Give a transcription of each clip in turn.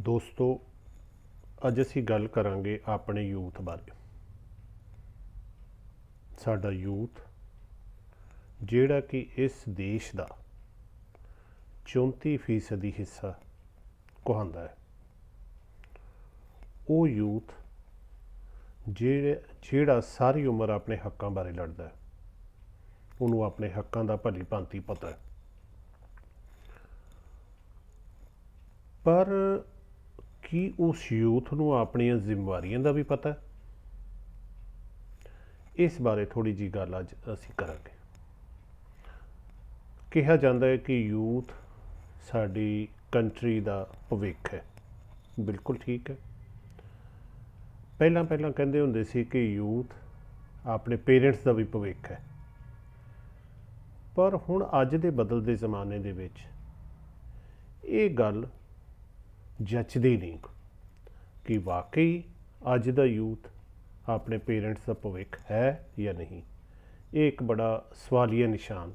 ਦੋਸਤੋ, ਅੱਜ ਅਸੀਂ ਗੱਲ ਕਰਾਂਗੇ ਆਪਣੇ ਯੂਥ ਬਾਰੇ। ਸਾਡਾ ਯੂਥ ਜਿਹੜਾ ਕਿ ਇਸ ਦੇਸ਼ ਦਾ 34% ਹਿੱਸਾ ਕਹਾਉਂਦਾ ਹੈ, ਉਹ ਯੂਥ ਜਿਹੜਾ ਸਾਰੀ ਉਮਰ ਆਪਣੇ ਹੱਕਾਂ ਬਾਰੇ ਲੜਦਾ ਹੈ, ਉਹਨੂੰ ਆਪਣੇ ਹੱਕਾਂ ਦਾ ਭਲੀ ਭਾਂਤੀ ਪਤਾ ਹੈ। ਪਰ ਕੀ ਉਸ ਯੂਥ ਨੂੰ ਆਪਣੀਆਂ ਜ਼ਿੰਮੇਵਾਰੀਆਂ ਦਾ ਵੀ ਪਤਾ ਹੈ? ਇਸ ਬਾਰੇ ਥੋੜ੍ਹੀ ਜਿਹੀ ਗੱਲ ਅੱਜ ਅਸੀਂ ਕਰਾਂਗੇ। ਕਿਹਾ ਜਾਂਦਾ ਹੈ ਕਿ ਯੂਥ ਸਾਡੀ ਕੰਟਰੀ ਦਾ ਭਵਿੱਖ ਹੈ। ਬਿਲਕੁਲ ਠੀਕ ਹੈ। ਪਹਿਲਾਂ ਕਹਿੰਦੇ ਹੁੰਦੇ ਸੀ ਕਿ ਯੂਥ ਆਪਣੇ ਪੇਰੈਂਟਸ ਦਾ ਵੀ ਭਵਿੱਖ ਹੈ, ਪਰ ਹੁਣ ਅੱਜ ਦੇ ਬਦਲਦੇ ਜ਼ਮਾਨੇ ਦੇ ਵਿੱਚ ਇਹ ਗੱਲ ਜੱਚਦੀ ਨਹੀਂ ਕਿ ਵਾਕਈ ਅੱਜ ਦਾ ਯੂਥ ਆਪਣੇ ਪੇਰੈਂਟਸ ਦਾ ਭਵਿੱਖ ਹੈ ਜਾਂ ਨਹੀਂ। ਇਹ ਇੱਕ ਬੜਾ ਸਵਾਲੀਆ ਨਿਸ਼ਾਨ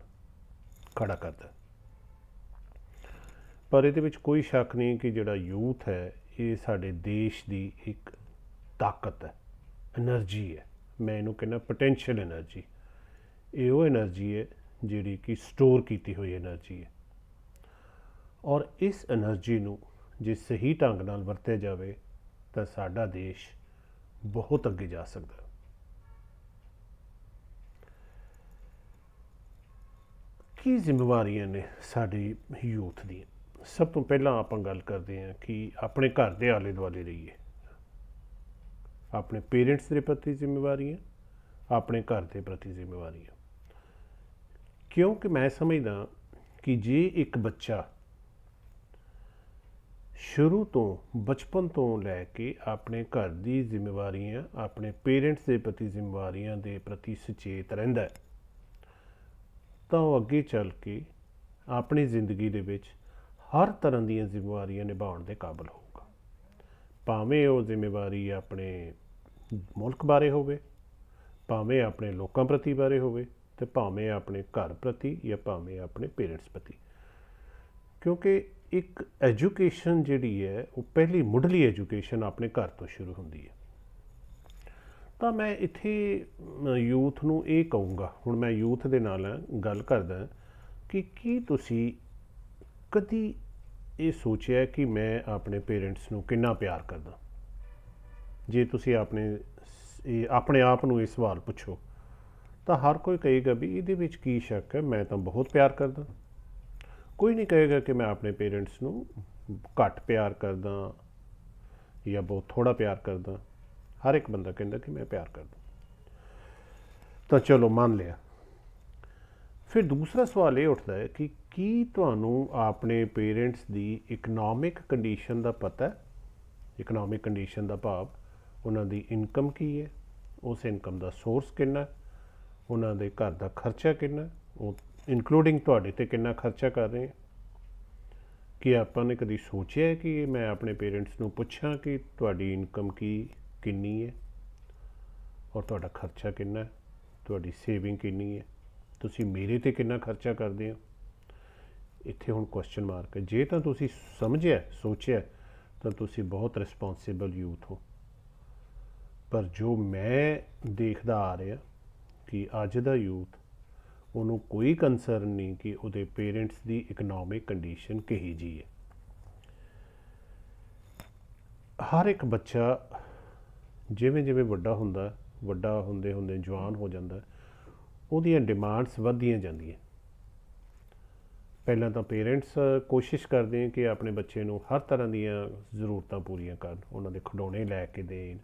ਖੜਾ ਕਰਦਾ। ਪਰ ਇਹਦੇ ਵਿੱਚ ਕੋਈ ਸ਼ੱਕ ਨਹੀਂ ਕਿ ਜਿਹੜਾ ਯੂਥ ਹੈ ਇਹ ਸਾਡੇ ਦੇਸ਼ ਦੀ ਇੱਕ ਤਾਕਤ ਹੈ, ਐਨਰਜੀ ਹੈ। ਮੈਂ ਇਹਨੂੰ ਕਹਿੰਦਾ ਪੋਟੈਂਸ਼ੀਅਲ ਐਨਰਜੀ। ਇਹ ਉਹ ਐਨਰਜੀ ਹੈ ਜਿਹੜੀ ਕਿ ਸਟੋਰ ਕੀਤੀ ਹੋਈ ਐਨਰਜੀ ਹੈ, ਔਰ ਇਸ ਐਨਰਜੀ ਨੂੰ ਜੇ ਸਹੀ ਢੰਗ ਨਾਲ ਵਰਤਿਆ ਜਾਵੇ ਤਾਂ ਸਾਡਾ ਦੇਸ਼ ਬਹੁਤ ਅੱਗੇ ਜਾ ਸਕਦਾ। ਕੀ ਜ਼ਿੰਮੇਵਾਰੀਆਂ ਨੇ ਸਾਡੀ ਯੂਥ ਦੀਆਂ? ਸਭ ਤੋਂ ਪਹਿਲਾਂ ਆਪਾਂ ਗੱਲ ਕਰਦੇ ਹਾਂ ਕਿ ਆਪਣੇ ਘਰ ਦੇ ਆਲੇ ਦੁਆਲੇ ਰਹੀਏ। ਆਪਣੇ ਪੇਰੈਂਟਸ ਦੇ ਪ੍ਰਤੀ ਜ਼ਿੰਮੇਵਾਰੀਆਂ, ਆਪਣੇ ਘਰ ਦੇ ਪ੍ਰਤੀ ਜ਼ਿੰਮੇਵਾਰੀਆਂ। ਕਿਉਂਕਿ ਮੈਂ ਸਮਝਦਾ ਕਿ ਜੇ ਇੱਕ ਬੱਚਾ ਸ਼ੁਰੂ ਤੋਂ ਬਚਪਨ ਤੋਂ ਲੈ ਕੇ ਆਪਣੇ ਘਰ ਦੀ ਜ਼ਿੰਮੇਵਾਰੀਆਂ, ਆਪਣੇ ਪੇਰੈਂਟਸ ਦੇ ਪ੍ਰਤੀ ਜ਼ਿੰਮੇਵਾਰੀਆਂ ਦੇ ਪ੍ਰਤੀ ਸੁਚੇਤ ਰਹਿੰਦਾ ਹੈ ਤਾਂ ਉਹ ਅੱਗੇ ਚੱਲ ਕੇ ਆਪਣੀ ਜ਼ਿੰਦਗੀ ਦੇ ਵਿੱਚ ਹਰ ਤਰ੍ਹਾਂ ਦੀਆਂ ਜ਼ਿੰਮੇਵਾਰੀਆਂ ਨਿਭਾਉਣ ਦੇ ਕਾਬਲ ਹੋਊਗਾ। ਭਾਵੇਂ ਉਹ ਜ਼ਿੰਮੇਵਾਰੀ ਆਪਣੇ ਮੁਲਕ ਬਾਰੇ ਹੋਵੇ, ਭਾਵੇਂ ਆਪਣੇ ਲੋਕਾਂ ਪ੍ਰਤੀ ਬਾਰੇ ਹੋਵੇ, ਅਤੇ ਭਾਵੇਂ ਆਪਣੇ ਘਰ ਪ੍ਰਤੀ ਜਾਂ ਭਾਵੇਂ ਆਪਣੇ ਪੇਰੈਂਟਸ ਪ੍ਰਤੀ। ਕਿਉਂਕਿ ਇੱਕ ਐਜੂਕੇਸ਼ਨ ਜਿਹੜੀ ਹੈ ਉਹ ਪਹਿਲੀ ਮੁੱਢਲੀ ਐਜੂਕੇਸ਼ਨ ਆਪਣੇ ਘਰ ਤੋਂ ਸ਼ੁਰੂ ਹੁੰਦੀ ਹੈ। ਤਾਂ ਮੈਂ ਇੱਥੇ ਯੂਥ ਨੂੰ ਇਹ ਕਹੂੰਗਾ, ਹੁਣ ਮੈਂ ਯੂਥ ਦੇ ਨਾਲ ਗੱਲ ਕਰਦਾ ਕਿ ਕੀ ਤੁਸੀਂ ਕਦੀ ਇਹ ਸੋਚਿਆ ਕਿ ਮੈਂ ਆਪਣੇ ਪੇਰੈਂਟਸ ਨੂੰ ਕਿੰਨਾ ਪਿਆਰ ਕਰਦਾ? ਜੇ ਤੁਸੀਂ ਆਪਣੇ ਆਪ ਨੂੰ ਇਹ ਸਵਾਲ ਪੁੱਛੋ ਤਾਂ ਹਰ ਕੋਈ ਕਹੇਗਾ ਵੀ ਇਹਦੇ ਵਿੱਚ ਕੀ ਸ਼ੱਕ ਹੈ, ਮੈਂ ਤਾਂ ਬਹੁਤ ਪਿਆਰ ਕਰਦਾ। ਕੋਈ ਨਹੀਂ ਕਹੇਗਾ ਕਿ ਮੈਂ ਆਪਣੇ ਪੇਰੈਂਟਸ ਨੂੰ ਘੱਟ ਪਿਆਰ ਕਰਦਾ ਜਾਂ ਬਹੁਤ ਥੋੜ੍ਹਾ ਪਿਆਰ ਕਰਦਾ। ਹਰ ਇੱਕ ਬੰਦਾ ਕਹਿੰਦਾ ਕਿ ਮੈਂ ਪਿਆਰ ਕਰਦਾ। ਤਾਂ ਚਲੋ ਮੰਨ ਲਿਆ। ਫਿਰ ਦੂਸਰਾ ਸਵਾਲ ਇਹ ਉੱਠਦਾ ਹੈ ਕਿ ਕੀ ਤੁਹਾਨੂੰ ਆਪਣੇ ਪੇਰੈਂਟਸ ਦੀ ਇਕਨੋਮਿਕ ਕੰਡੀਸ਼ਨ ਦਾ ਪਤਾ ਹੈ? ਇਕਨੋਮਿਕ ਕੰਡੀਸ਼ਨ ਦਾ ਭਾਵ ਉਹਨਾਂ ਦੀ ਇਨਕਮ ਕੀ ਹੈ, ਉਸ ਇਨਕਮ ਦਾ ਸੋਰਸ ਕਿੰਨਾ, ਉਹਨਾਂ ਦੇ ਘਰ ਦਾ ਖਰਚਾ ਕਿੰਨਾ, ਉਹ ਇਨਕਲੂਡਿੰਗ ਤੁਹਾਡੇ 'ਤੇ ਕਿੰਨਾ ਖਰਚਾ ਕਰ ਰਹੇ। ਕੀ ਆਪਾਂ ਨੇ ਕਦੀ ਸੋਚਿਆ ਕਿ ਮੈਂ ਆਪਣੇ ਪੇਰੈਂਟਸ ਨੂੰ ਪੁੱਛਾਂ ਕਿ ਤੁਹਾਡੀ ਇਨਕਮ ਕਿੰਨੀ ਹੈ ਔਰ ਤੁਹਾਡਾ ਖਰਚਾ ਕਿੰਨਾ ਹੈ, ਤੁਹਾਡੀ ਸੇਵਿੰਗ ਕਿੰਨੀ ਹੈ, ਤੁਸੀਂ ਮੇਰੇ 'ਤੇ ਕਿੰਨਾ ਖਰਚਾ ਕਰਦੇ ਹੋ? ਇੱਥੇ ਹੁਣ ਕੁਐਸਚਨ ਮਾਰਕ ਹੈ। ਜੇ ਤਾਂ ਤੁਸੀਂ ਸਮਝਿਆ, ਸੋਚਿਆ, ਤਾਂ ਤੁਸੀਂ ਬਹੁਤ ਰਿਸਪੌਂਸਿਬਲ ਯੂਥ ਹੋ। ਪਰ ਜੋ ਮੈਂ ਦੇਖਦਾ ਆ ਰਿਹਾ ਕਿ ਅੱਜ ਦਾ ਯੂਥ, ਉਹਨੂੰ ਕੋਈ ਕੰਸਰਨ ਨਹੀਂ ਕਿ ਉਹਦੇ ਪੇਰੈਂਟਸ ਦੀ ਇਕਨੋਮਿਕ ਕੰਡੀਸ਼ਨ ਕਿਹੋ ਜਿਹੀ ਹੈ। ਹਰ ਇੱਕ ਬੱਚਾ ਜਿਵੇਂ ਵੱਡਾ ਹੁੰਦੇ ਜਵਾਨ ਹੋ ਜਾਂਦਾ, ਉਹਦੀਆਂ ਡਿਮਾਂਡਸ ਵੱਧਦੀਆਂ ਜਾਂਦੀਆਂ। ਪਹਿਲਾਂ ਤਾਂ ਪੇਰੈਂਟਸ ਕੋਸ਼ਿਸ਼ ਕਰਦੇ ਕਿ ਆਪਣੇ ਬੱਚੇ ਨੂੰ ਹਰ ਤਰ੍ਹਾਂ ਦੀਆਂ ਜ਼ਰੂਰਤਾਂ ਪੂਰੀਆਂ ਕਰਨ, ਉਹਨਾਂ ਦੇ ਖਿਡੌਣੇ ਲੈ ਕੇ ਦੇਣ,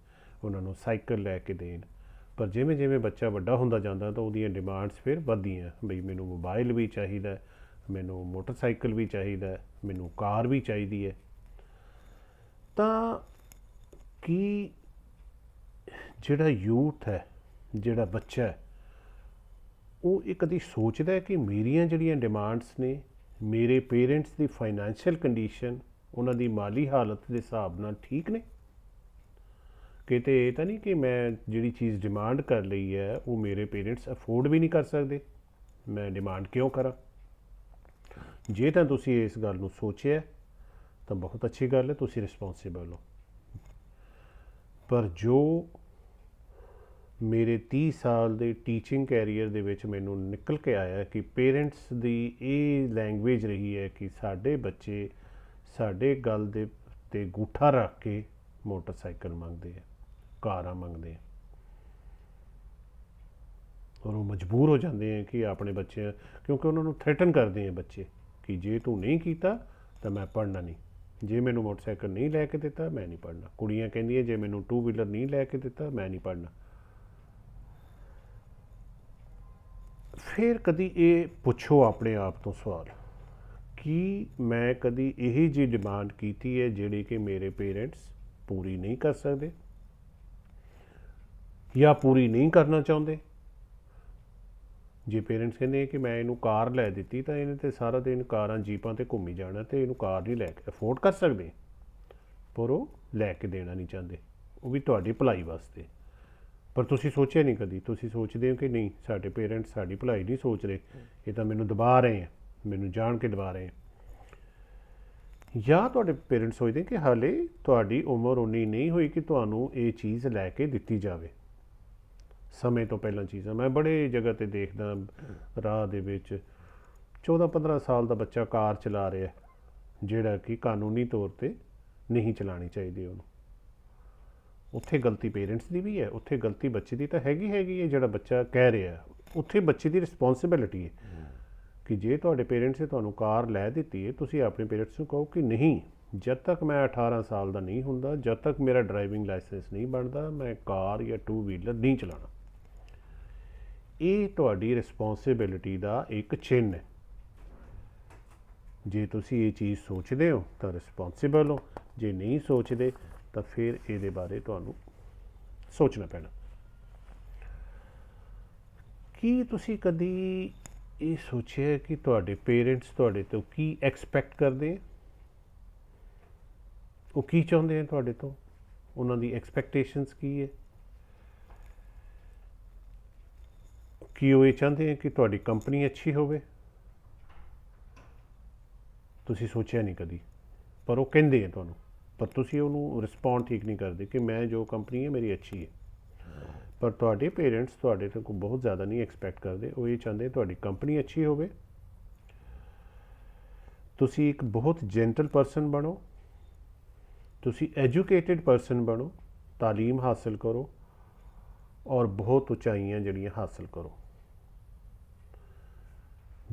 ਉਹਨਾਂ ਨੂੰ ਸਾਈਕਲ ਲੈ ਕੇ ਦੇਣ। ਪਰ ਜਿਵੇਂ ਬੱਚਾ ਵੱਡਾ ਹੁੰਦਾ ਜਾਂਦਾ ਤਾਂ ਉਹਦੀਆਂ ਡਿਮਾਂਡਸ ਫਿਰ ਵੱਧਦੀਆਂ। ਬਈ ਮੈਨੂੰ ਮੋਬਾਈਲ ਵੀ ਚਾਹੀਦਾ, ਮੈਨੂੰ ਮੋਟਰਸਾਈਕਲ ਵੀ ਚਾਹੀਦਾ, ਮੈਨੂੰ ਕਾਰ ਵੀ ਚਾਹੀਦੀ ਹੈ। ਤਾਂ ਕੀ ਜਿਹੜਾ ਯੂਥ ਹੈ, ਜਿਹੜਾ ਬੱਚਾ ਹੈ, ਉਹ ਇਹ ਕਦੀ ਸੋਚਦਾ ਕਿ ਮੇਰੀਆਂ ਜਿਹੜੀਆਂ ਡਿਮਾਂਡਸ ਨੇ, ਮੇਰੇ ਪੇਰੈਂਟਸ ਦੀ ਫਾਈਨੈਂਸ਼ੀਅਲ ਕੰਡੀਸ਼ਨ, ਉਹਨਾਂ ਦੀ ਮਾਲੀ ਹਾਲਤ ਦੇ ਹਿਸਾਬ ਨਾਲ ਠੀਕ ਨੇ? ਕਿਤੇ ਇਹ ਤਾਂ ਨਹੀਂ ਕਿ ਮੈਂ ਜਿਹੜੀ ਚੀਜ਼ ਡਿਮਾਂਡ ਕਰ ਲਈ ਹੈ ਉਹ ਮੇਰੇ ਪੇਰੈਂਟਸ ਅਫੋਰਡ ਵੀ ਨਹੀਂ ਕਰ ਸਕਦੇ, ਮੈਂ ਡਿਮਾਂਡ ਕਿਉਂ ਕਰਾਂ? ਜੇ ਤਾਂ ਤੁਸੀਂ ਇਸ ਗੱਲ ਨੂੰ ਸੋਚਿਆ ਤਾਂ ਬਹੁਤ ਅੱਛੀ ਗੱਲ ਹੈ, ਤੁਸੀਂ ਰਿਸਪੌਂਸਿਬਲ ਹੋ। ਪਰ ਜੋ ਮੇਰੇ 30 ਸਾਲ ਦੇ ਟੀਚਿੰਗ ਕੈਰੀਅਰ ਦੇ ਵਿੱਚ ਮੈਨੂੰ ਨਿਕਲ ਕੇ ਆਇਆ ਕਿ ਪੇਰੈਂਟਸ ਦੀ ਇਹ ਲੈਂਗੁਏਜ ਰਹੀ ਹੈ ਕਿ ਸਾਡੇ ਬੱਚੇ ਸਾਡੇ ਗੱਲ ਦੇ 'ਤੇ ਗੂਠਾ ਰੱਖ ਕੇ ਮੋਟਰਸਾਈਕਲ ਮੰਗਦੇ ਆ, ਕਾਰਾਂ ਮੰਗਦੇ ਆ, ਔਰ ਉਹ ਮਜਬੂਰ ਹੋ ਜਾਂਦੇ ਆ ਕਿ ਆਪਣੇ ਬੱਚੇ, ਕਿਉਂਕਿ ਉਹਨਾਂ ਨੂੰ ਥ੍ਰੈਟਨ ਕਰਦੇ ਆ ਬੱਚੇ ਕਿ ਜੇ ਤੂੰ ਨਹੀਂ ਕੀਤਾ ਤਾਂ ਮੈਂ ਪੜ੍ਹਨਾ ਨਹੀਂ, ਜੇ ਮੈਨੂੰ ਮੋਟਰਸਾਈਕਲ ਨਹੀਂ ਲੈ ਕੇ ਦਿੱਤਾ ਮੈਂ ਨਹੀਂ ਪੜ੍ਹਨਾ। ਕੁੜੀਆਂ ਕਹਿੰਦੀਆਂ ਜੇ ਮੈਨੂੰ 2 ਵੀਲਰ ਨਹੀਂ ਲੈ ਕੇ ਦਿੱਤਾ ਮੈਂ ਨਹੀਂ ਪੜ੍ਹਨਾ। ਫਿਰ ਕਦੀ ਇਹ ਪੁੱਛੋ ਆਪਣੇ ਆਪ ਤੋਂ ਸਵਾਲ, ਕੀ ਮੈਂ ਕਦੀ ਇਹੀ ਜਿਹੀ ਡਿਮਾਂਡ ਕੀਤੀ ਹੈ ਜਿਹੜੀ ਕਿ ਮੇਰੇ ਪੇਰੈਂਟਸ ਪੂਰੀ ਨਹੀਂ ਕਰ ਸਕਦੇ ਜਾਂ ਪੂਰੀ ਨਹੀਂ ਕਰਨਾ ਚਾਹੁੰਦੇ? ਜੇ ਪੇਰੈਂਟਸ ਕਹਿੰਦੇ ਕਿ ਮੈਂ ਇਹਨੂੰ ਕਾਰ ਲੈ ਦਿੱਤੀ ਤਾਂ ਇਹਨੇ ਤਾਂ ਸਾਰਾ ਦਿਨ ਕਾਰਾਂ ਜੀਪਾਂ 'ਤੇ ਘੁੰਮੀ ਜਾਣਾ ਅਤੇ ਇਹਨੂੰ ਕਾਰ ਨਹੀਂ ਲੈ ਕੇ ਅਫੋਰਡ ਕਰ ਸਕਦੇ, ਪਰ ਉਹ ਲੈ ਕੇ ਦੇਣਾ ਨਹੀਂ ਚਾਹੁੰਦੇ, ਉਹ ਵੀ ਤੁਹਾਡੀ ਭਲਾਈ ਵਾਸਤੇ। ਪਰ ਤੁਸੀਂ ਸੋਚਿਆ ਨਹੀਂ ਕਦੀ, ਤੁਸੀਂ ਸੋਚਦੇ ਹੋ ਕਿ ਨਹੀਂ ਸਾਡੇ ਪੇਰੈਂਟਸ ਸਾਡੀ ਭਲਾਈ ਨਹੀਂ ਸੋਚ ਰਹੇ, ਇਹ ਤਾਂ ਮੈਨੂੰ ਦਬਾ ਰਹੇ ਆ, ਮੈਨੂੰ ਜਾਣ ਕੇ ਦਬਾ ਰਹੇ ਆ। ਜਾਂ ਤੁਹਾਡੇ ਪੇਰੈਂਟਸ ਸੋਚਦੇ ਕਿ ਹਾਲੇ ਤੁਹਾਡੀ ਉਮਰ ਉਨੀ ਨਹੀਂ ਹੋਈ ਕਿ ਤੁਹਾਨੂੰ ਇਹ ਚੀਜ਼ ਲੈ ਕੇ ਦਿੱਤੀ ਜਾਵੇ, ਸਮੇਂ ਤੋਂ ਪਹਿਲਾਂ ਚੀਜ਼ਾਂ। ਮੈਂ ਬੜੇ ਜਗ੍ਹਾ 'ਤੇ ਦੇਖਦਾ ਰਾਹ ਦੇ ਵਿੱਚ 14-15 ਸਾਲ ਦਾ ਬੱਚਾ ਕਾਰ ਚਲਾ ਰਿਹਾ ਜਿਹੜਾ ਕਿ ਕਾਨੂੰਨੀ ਤੌਰ 'ਤੇ ਨਹੀਂ ਚਲਾਉਣੀ ਚਾਹੀਦੀ ਉਹਨੂੰ। ਉੱਥੇ ਗਲਤੀ ਪੇਰੈਂਟਸ ਦੀ ਵੀ ਹੈ, ਉੱਥੇ ਗਲਤੀ ਬੱਚੇ ਦੀ ਤਾਂ ਹੈਗੀ ਹੈ। ਜਿਹੜਾ ਬੱਚਾ ਕਹਿ ਰਿਹਾ ਉੱਥੇ ਬੱਚੇ ਦੀ ਰਿਸਪੌਂਸਿਬਿਲਿਟੀ ਹੈ ਕਿ ਜੇ ਤੁਹਾਡੇ ਪੇਰੈਂਟਸ ਨੇ ਤੁਹਾਨੂੰ ਕਾਰ ਲੈ ਦਿੱਤੀ ਹੈ, ਤੁਸੀਂ ਆਪਣੇ ਪੇਰੈਂਟਸ ਨੂੰ ਕਹੋ ਕਿ ਨਹੀਂ, ਜਦ ਤੱਕ ਮੈਂ 18 ਸਾਲ ਦਾ ਨਹੀਂ ਹੁੰਦਾ, ਜਦ ਤੱਕ ਮੇਰਾ ਡਰਾਈਵਿੰਗ ਲਾਇਸੈਂਸ ਨਹੀਂ ਬਣਦਾ, ਮੈਂ ਕਾਰ ਜਾਂ 2 ਵੀਲਰ ਨਹੀਂ ਚਲਾਉਣਾ। ਇਹ ਤੁਹਾਡੀ ਰਿਸਪੌਂਸਿਬਿਲਿਟੀ ਦਾ ਇੱਕ ਚਿੰਨ੍ਹ ਹੈ। ਜੇ ਤੁਸੀਂ ਇਹ ਚੀਜ਼ ਸੋਚਦੇ ਹੋ ਤਾਂ ਰਿਸਪੌਂਸਿਬਲ ਹੋ, ਜੇ ਨਹੀਂ ਸੋਚਦੇ ਤਾਂ ਫਿਰ ਇਹਦੇ ਬਾਰੇ ਤੁਹਾਨੂੰ ਸੋਚਣਾ ਪੈਣਾ। ਕੀ ਤੁਸੀਂ ਕਦੀ ਇਹ ਸੋਚਿਆ ਕਿ ਤੁਹਾਡੇ ਪੇਰੈਂਟਸ ਤੁਹਾਡੇ ਤੋਂ ਕੀ ਐਕਸਪੈਕਟ ਕਰਦੇ? ਉਹ ਕੀ ਚਾਹੁੰਦੇ ਆ ਤੁਹਾਡੇ ਤੋਂ? ਉਹਨਾਂ ਦੀ ਐਕਸਪੈਕਟੇਸ਼ਨਸ ਕੀ ਹੈ? ਕੀ ਉਹ ਇਹ ਚਾਹੁੰਦੇ ਆ ਕਿ ਤੁਹਾਡੀ ਕੰਪਨੀ ਅੱਛੀ ਹੋਵੇ? ਤੁਸੀਂ ਸੋਚਿਆ ਨਹੀਂ ਕਦੀ, ਪਰ ਉਹ ਕਹਿੰਦੇ ਆ ਤੁਹਾਨੂੰ, ਪਰ ਤੁਸੀਂ ਉਹਨੂੰ ਰਿਸਪੌਂਡ ਠੀਕ ਨਹੀਂ ਕਰਦੇ ਕਿ ਮੈਂ ਜੋ ਕੰਪਨੀ ਹੈ ਮੇਰੀ ਅੱਛੀ ਹੈ। ਪਰ ਤੁਹਾਡੇ ਪੇਰੈਂਟਸ ਤੁਹਾਡੇ ਤੋਂ ਬਹੁਤ ਜ਼ਿਆਦਾ ਨਹੀਂ ਐਕਸਪੈਕਟ ਕਰਦੇ, ਉਹ ਇਹ ਚਾਹੁੰਦੇ ਤੁਹਾਡੀ ਕੰਪਨੀ ਅੱਛੀ ਹੋਵੇ, ਤੁਸੀਂ ਇੱਕ ਬਹੁਤ ਜੈਂਟਲ ਪਰਸਨ ਬਣੋ, ਤੁਸੀਂ ਐਜੂਕੇਟਿਡ ਪਰਸਨ ਬਣੋ, ਤਾਲੀਮ ਹਾਸਲ ਕਰੋ ਔਰ ਬਹੁਤ ਉਚਾਈਆਂ ਜਿਹੜੀਆਂ ਹਾਸਲ ਕਰੋ।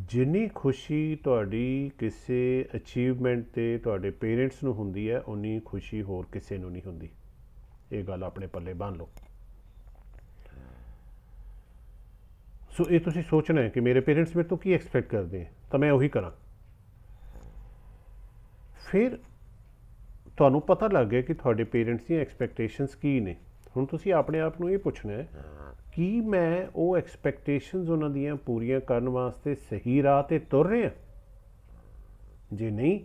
ਜਿੰਨੀ ਖੁਸ਼ੀ ਤੁਹਾਡੀ ਕਿਸੇ ਅਚੀਵਮੈਂਟ 'ਤੇ ਤੁਹਾਡੇ ਪੇਰੈਂਟਸ ਨੂੰ ਹੁੰਦੀ ਹੈ, ਉਨੀ ਖੁਸ਼ੀ ਹੋਰ ਕਿਸੇ ਨੂੰ ਨਹੀਂ ਹੁੰਦੀ। ਇਹ ਗੱਲ ਆਪਣੇ ਪੱਲੇ ਬੰਨ੍ਹ ਲਓ। ਸੋ ਇਹ ਤੁਸੀਂ ਸੋਚਣਾ ਹੈ ਕਿ ਮੇਰੇ ਪੇਰੈਂਟਸ ਮੇਰੇ ਤੋਂ ਕੀ ਐਕਸਪੈਕਟ ਕਰਦੇ ਹੈ ਤਾਂ ਮੈਂ ਉਹੀ ਕਰਾਂ। ਫਿਰ ਤੁਹਾਨੂੰ ਪਤਾ ਲੱਗ ਗਿਆ ਕਿ ਤੁਹਾਡੇ ਪੇਰੈਂਟਸ ਦੀਆਂ ਐਕਸਪੈਕਟੇਸ਼ਨਸ ਕੀ ਨੇ। ਹੁਣ ਤੁਸੀਂ ਆਪਣੇ ਆਪ ਨੂੰ ਇਹ ਪੁੱਛਣਾ ਹੈ ਕਿ ਮੈਂ ਉਹ ਐਕਸਪੈਕਟੇਸ਼ਨਸ ਉਹਨਾਂ ਦੀਆਂ ਪੂਰੀਆਂ ਕਰਨ ਵਾਸਤੇ ਸਹੀ ਰਾਹ 'ਤੇ ਤੁਰ ਰਿਹਾ? ਜੇ ਨਹੀਂ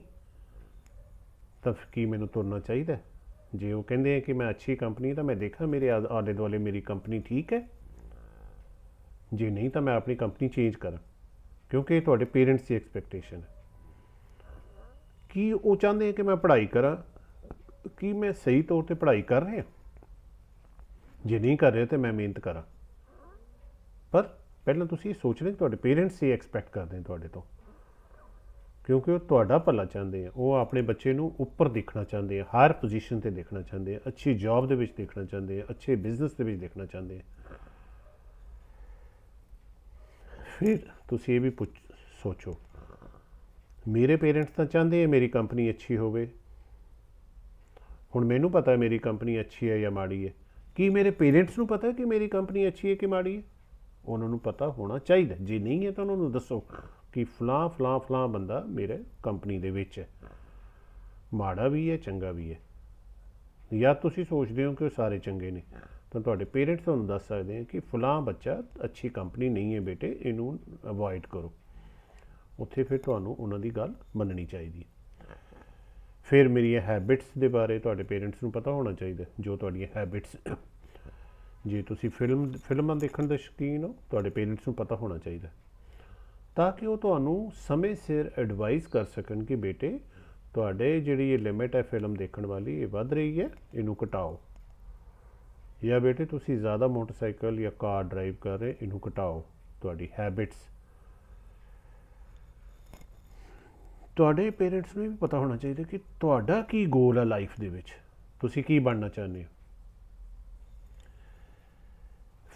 ਤਾਂ ਕੀ ਮੈਨੂੰ ਤੁਰਨਾ ਚਾਹੀਦਾ? ਜੇ ਉਹ ਕਹਿੰਦੇ ਆ ਕਿ ਮੈਂ ਅੱਛੀ ਕੰਪਨੀ, ਤਾਂ ਮੈਂ ਦੇਖਾਂ ਮੇਰੇ ਆਲੇ ਦੁਆਲੇ ਮੇਰੀ ਕੰਪਨੀ ਠੀਕ ਹੈ। ਜੇ ਨਹੀਂ ਤਾਂ ਮੈਂ ਆਪਣੀ ਕੰਪਨੀ ਚੇਂਜ ਕਰਾਂ, ਕਿਉਂਕਿ ਇਹ ਤੁਹਾਡੇ ਪੇਰੈਂਟਸ ਦੀ ਐਕਸਪੈਕਟੇਸ਼ਨ ਹੈ। ਕੀ ਉਹ ਚਾਹੁੰਦੇ ਆ ਕਿ ਮੈਂ ਪੜ੍ਹਾਈ ਕਰਾਂ? ਕੀ ਮੈਂ ਸਹੀ ਤੌਰ 'ਤੇ ਪੜ੍ਹਾਈ ਕਰ ਰਿਹਾ? ਜੇ ਨਹੀਂ ਕਰ ਰਿਹਾ ਤਾਂ ਮੈਂ ਮਿਹਨਤ ਕਰਾਂ। ਪਰ ਪਹਿਲਾਂ ਤੁਸੀਂ ਸੋਚਣਾ ਕਿ ਤੁਹਾਡੇ ਪੇਰੈਂਟਸ ਇਹ ਐਕਸਪੈਕਟ ਕਰਦੇ ਤੁਹਾਡੇ ਤੋਂ, ਕਿਉਂਕਿ ਉਹ ਤੁਹਾਡਾ ਭਲਾ ਚਾਹੁੰਦੇ ਆ। ਉਹ ਆਪਣੇ ਬੱਚੇ ਨੂੰ ਉੱਪਰ ਦੇਖਣਾ ਚਾਹੁੰਦੇ ਆ, ਹਾਇਰ ਪੋਜੀਸ਼ਨ 'ਤੇ ਦੇਖਣਾ ਚਾਹੁੰਦੇ ਆ, ਅੱਛੀ ਜੌਬ ਦੇ ਵਿੱਚ ਦੇਖਣਾ ਚਾਹੁੰਦੇ ਆ, ਅੱਛੇ ਬਿਜ਼ਨਸ ਦੇ ਵਿੱਚ ਦੇਖਣਾ ਚਾਹੁੰਦੇ ਆ। ਫਿਰ ਤੁਸੀਂ ਇਹ ਵੀ ਸੋਚੋ, ਮੇਰੇ ਪੇਰੈਂਟਸ ਤਾਂ ਚਾਹੁੰਦੇ ਆ ਮੇਰੀ ਕੰਪਨੀ ਅੱਛੀ ਹੋਵੇ। ਹੁਣ ਮੈਨੂੰ ਪਤਾ ਮੇਰੀ ਕੰਪਨੀ ਅੱਛੀ ਹੈ ਜਾਂ ਮਾੜੀ ਹੈ। ਕੀ ਮੇਰੇ ਪੇਰੈਂਟਸ ਨੂੰ ਪਤਾ ਕਿ ਮੇਰੀ ਕੰਪਨੀ ਅੱਛੀ ਹੈ ਕਿ ਮਾੜੀ ਹੈ? ਉਹਨਾਂ ਨੂੰ ਪਤਾ ਹੋਣਾ ਚਾਹੀਦਾ। ਜੇ ਨਹੀਂ ਹੈ ਤਾਂ ਉਹਨਾਂ ਨੂੰ ਦੱਸੋ ਕਿ ਫਲਾਂ ਫਲਾਂ ਫਲਾਂ ਬੰਦਾ ਮੇਰੇ ਕੰਪਨੀ ਦੇ ਵਿੱਚ ਹੈ, ਮਾੜਾ ਵੀ ਹੈ ਚੰਗਾ ਵੀ ਹੈ। ਜਾਂ ਤੁਸੀਂ ਸੋਚਦੇ ਹੋ ਕਿ ਉਹ ਸਾਰੇ ਚੰਗੇ ਨੇ, ਤਾਂ ਤੁਹਾਡੇ ਪੇਰੈਂਟਸ ਤੁਹਾਨੂੰ ਦੱਸ ਸਕਦੇ ਆ ਕਿ ਫਲਾਂ ਬੱਚਾ ਅੱਛੀ ਕੰਪਨੀ ਨਹੀਂ ਹੈ ਬੇਟੇ, ਇਹਨੂੰ ਅਵੋਇਡ ਕਰੋ। ਉੱਥੇ ਫਿਰ ਤੁਹਾਨੂੰ ਉਹਨਾਂ ਦੀ ਗੱਲ ਮੰਨਣੀ ਚਾਹੀਦੀ ਹੈ। ਫਿਰ ਮੇਰੀਆਂ ਹੈਬਿਟਸ ਦੇ ਬਾਰੇ ਤੁਹਾਡੇ ਪੇਰੈਂਟਸ ਨੂੰ ਪਤਾ ਹੋਣਾ ਚਾਹੀਦਾ, ਜੋ ਤੁਹਾਡੀਆਂ ਹੈਬਿਟਸ। ਜੇ ਤੁਸੀਂ ਫਿਲਮਾਂ ਦੇਖਣ ਦੇ ਸ਼ੌਕੀਨ ਹੋ, ਤੁਹਾਡੇ ਪੇਰੈਂਟਸ ਨੂੰ ਪਤਾ ਹੋਣਾ ਚਾਹੀਦਾ, ਤਾਂ ਕਿ ਉਹ ਤੁਹਾਨੂੰ ਸਮੇਂ ਸਿਰ ਐਡਵਾਈਸ ਕਰ ਸਕਣ ਕਿ ਬੇਟੇ ਤੁਹਾਡੇ ਜਿਹੜੀ ਇਹ ਲਿਮਿਟ ਹੈ ਫਿਲਮ ਦੇਖਣ ਵਾਲੀ ਇਹ ਵੱਧ ਰਹੀ ਹੈ, ਇਹਨੂੰ ਘਟਾਓ। ਜਾਂ ਬੇਟੇ ਤੁਸੀਂ ਜ਼ਿਆਦਾ ਮੋਟਰਸਾਈਕਲ ਜਾਂ ਕਾਰ ਡਰਾਈਵ ਕਰ ਰਹੇ, ਇਹਨੂੰ ਘਟਾਓ। ਤੁਹਾਡੀ ਹੈਬਿਟਸ, ਤੁਹਾਡੇ ਪੇਰੈਂਟਸ ਨੂੰ ਵੀ ਪਤਾ ਹੋਣਾ ਚਾਹੀਦਾ ਕਿ ਤੁਹਾਡਾ ਕੀ ਗੋਲ ਹੈ ਲਾਈਫ ਦੇ ਵਿੱਚ, ਤੁਸੀਂ ਕੀ ਬਣਨਾ ਚਾਹੁੰਦੇ ਹੋ।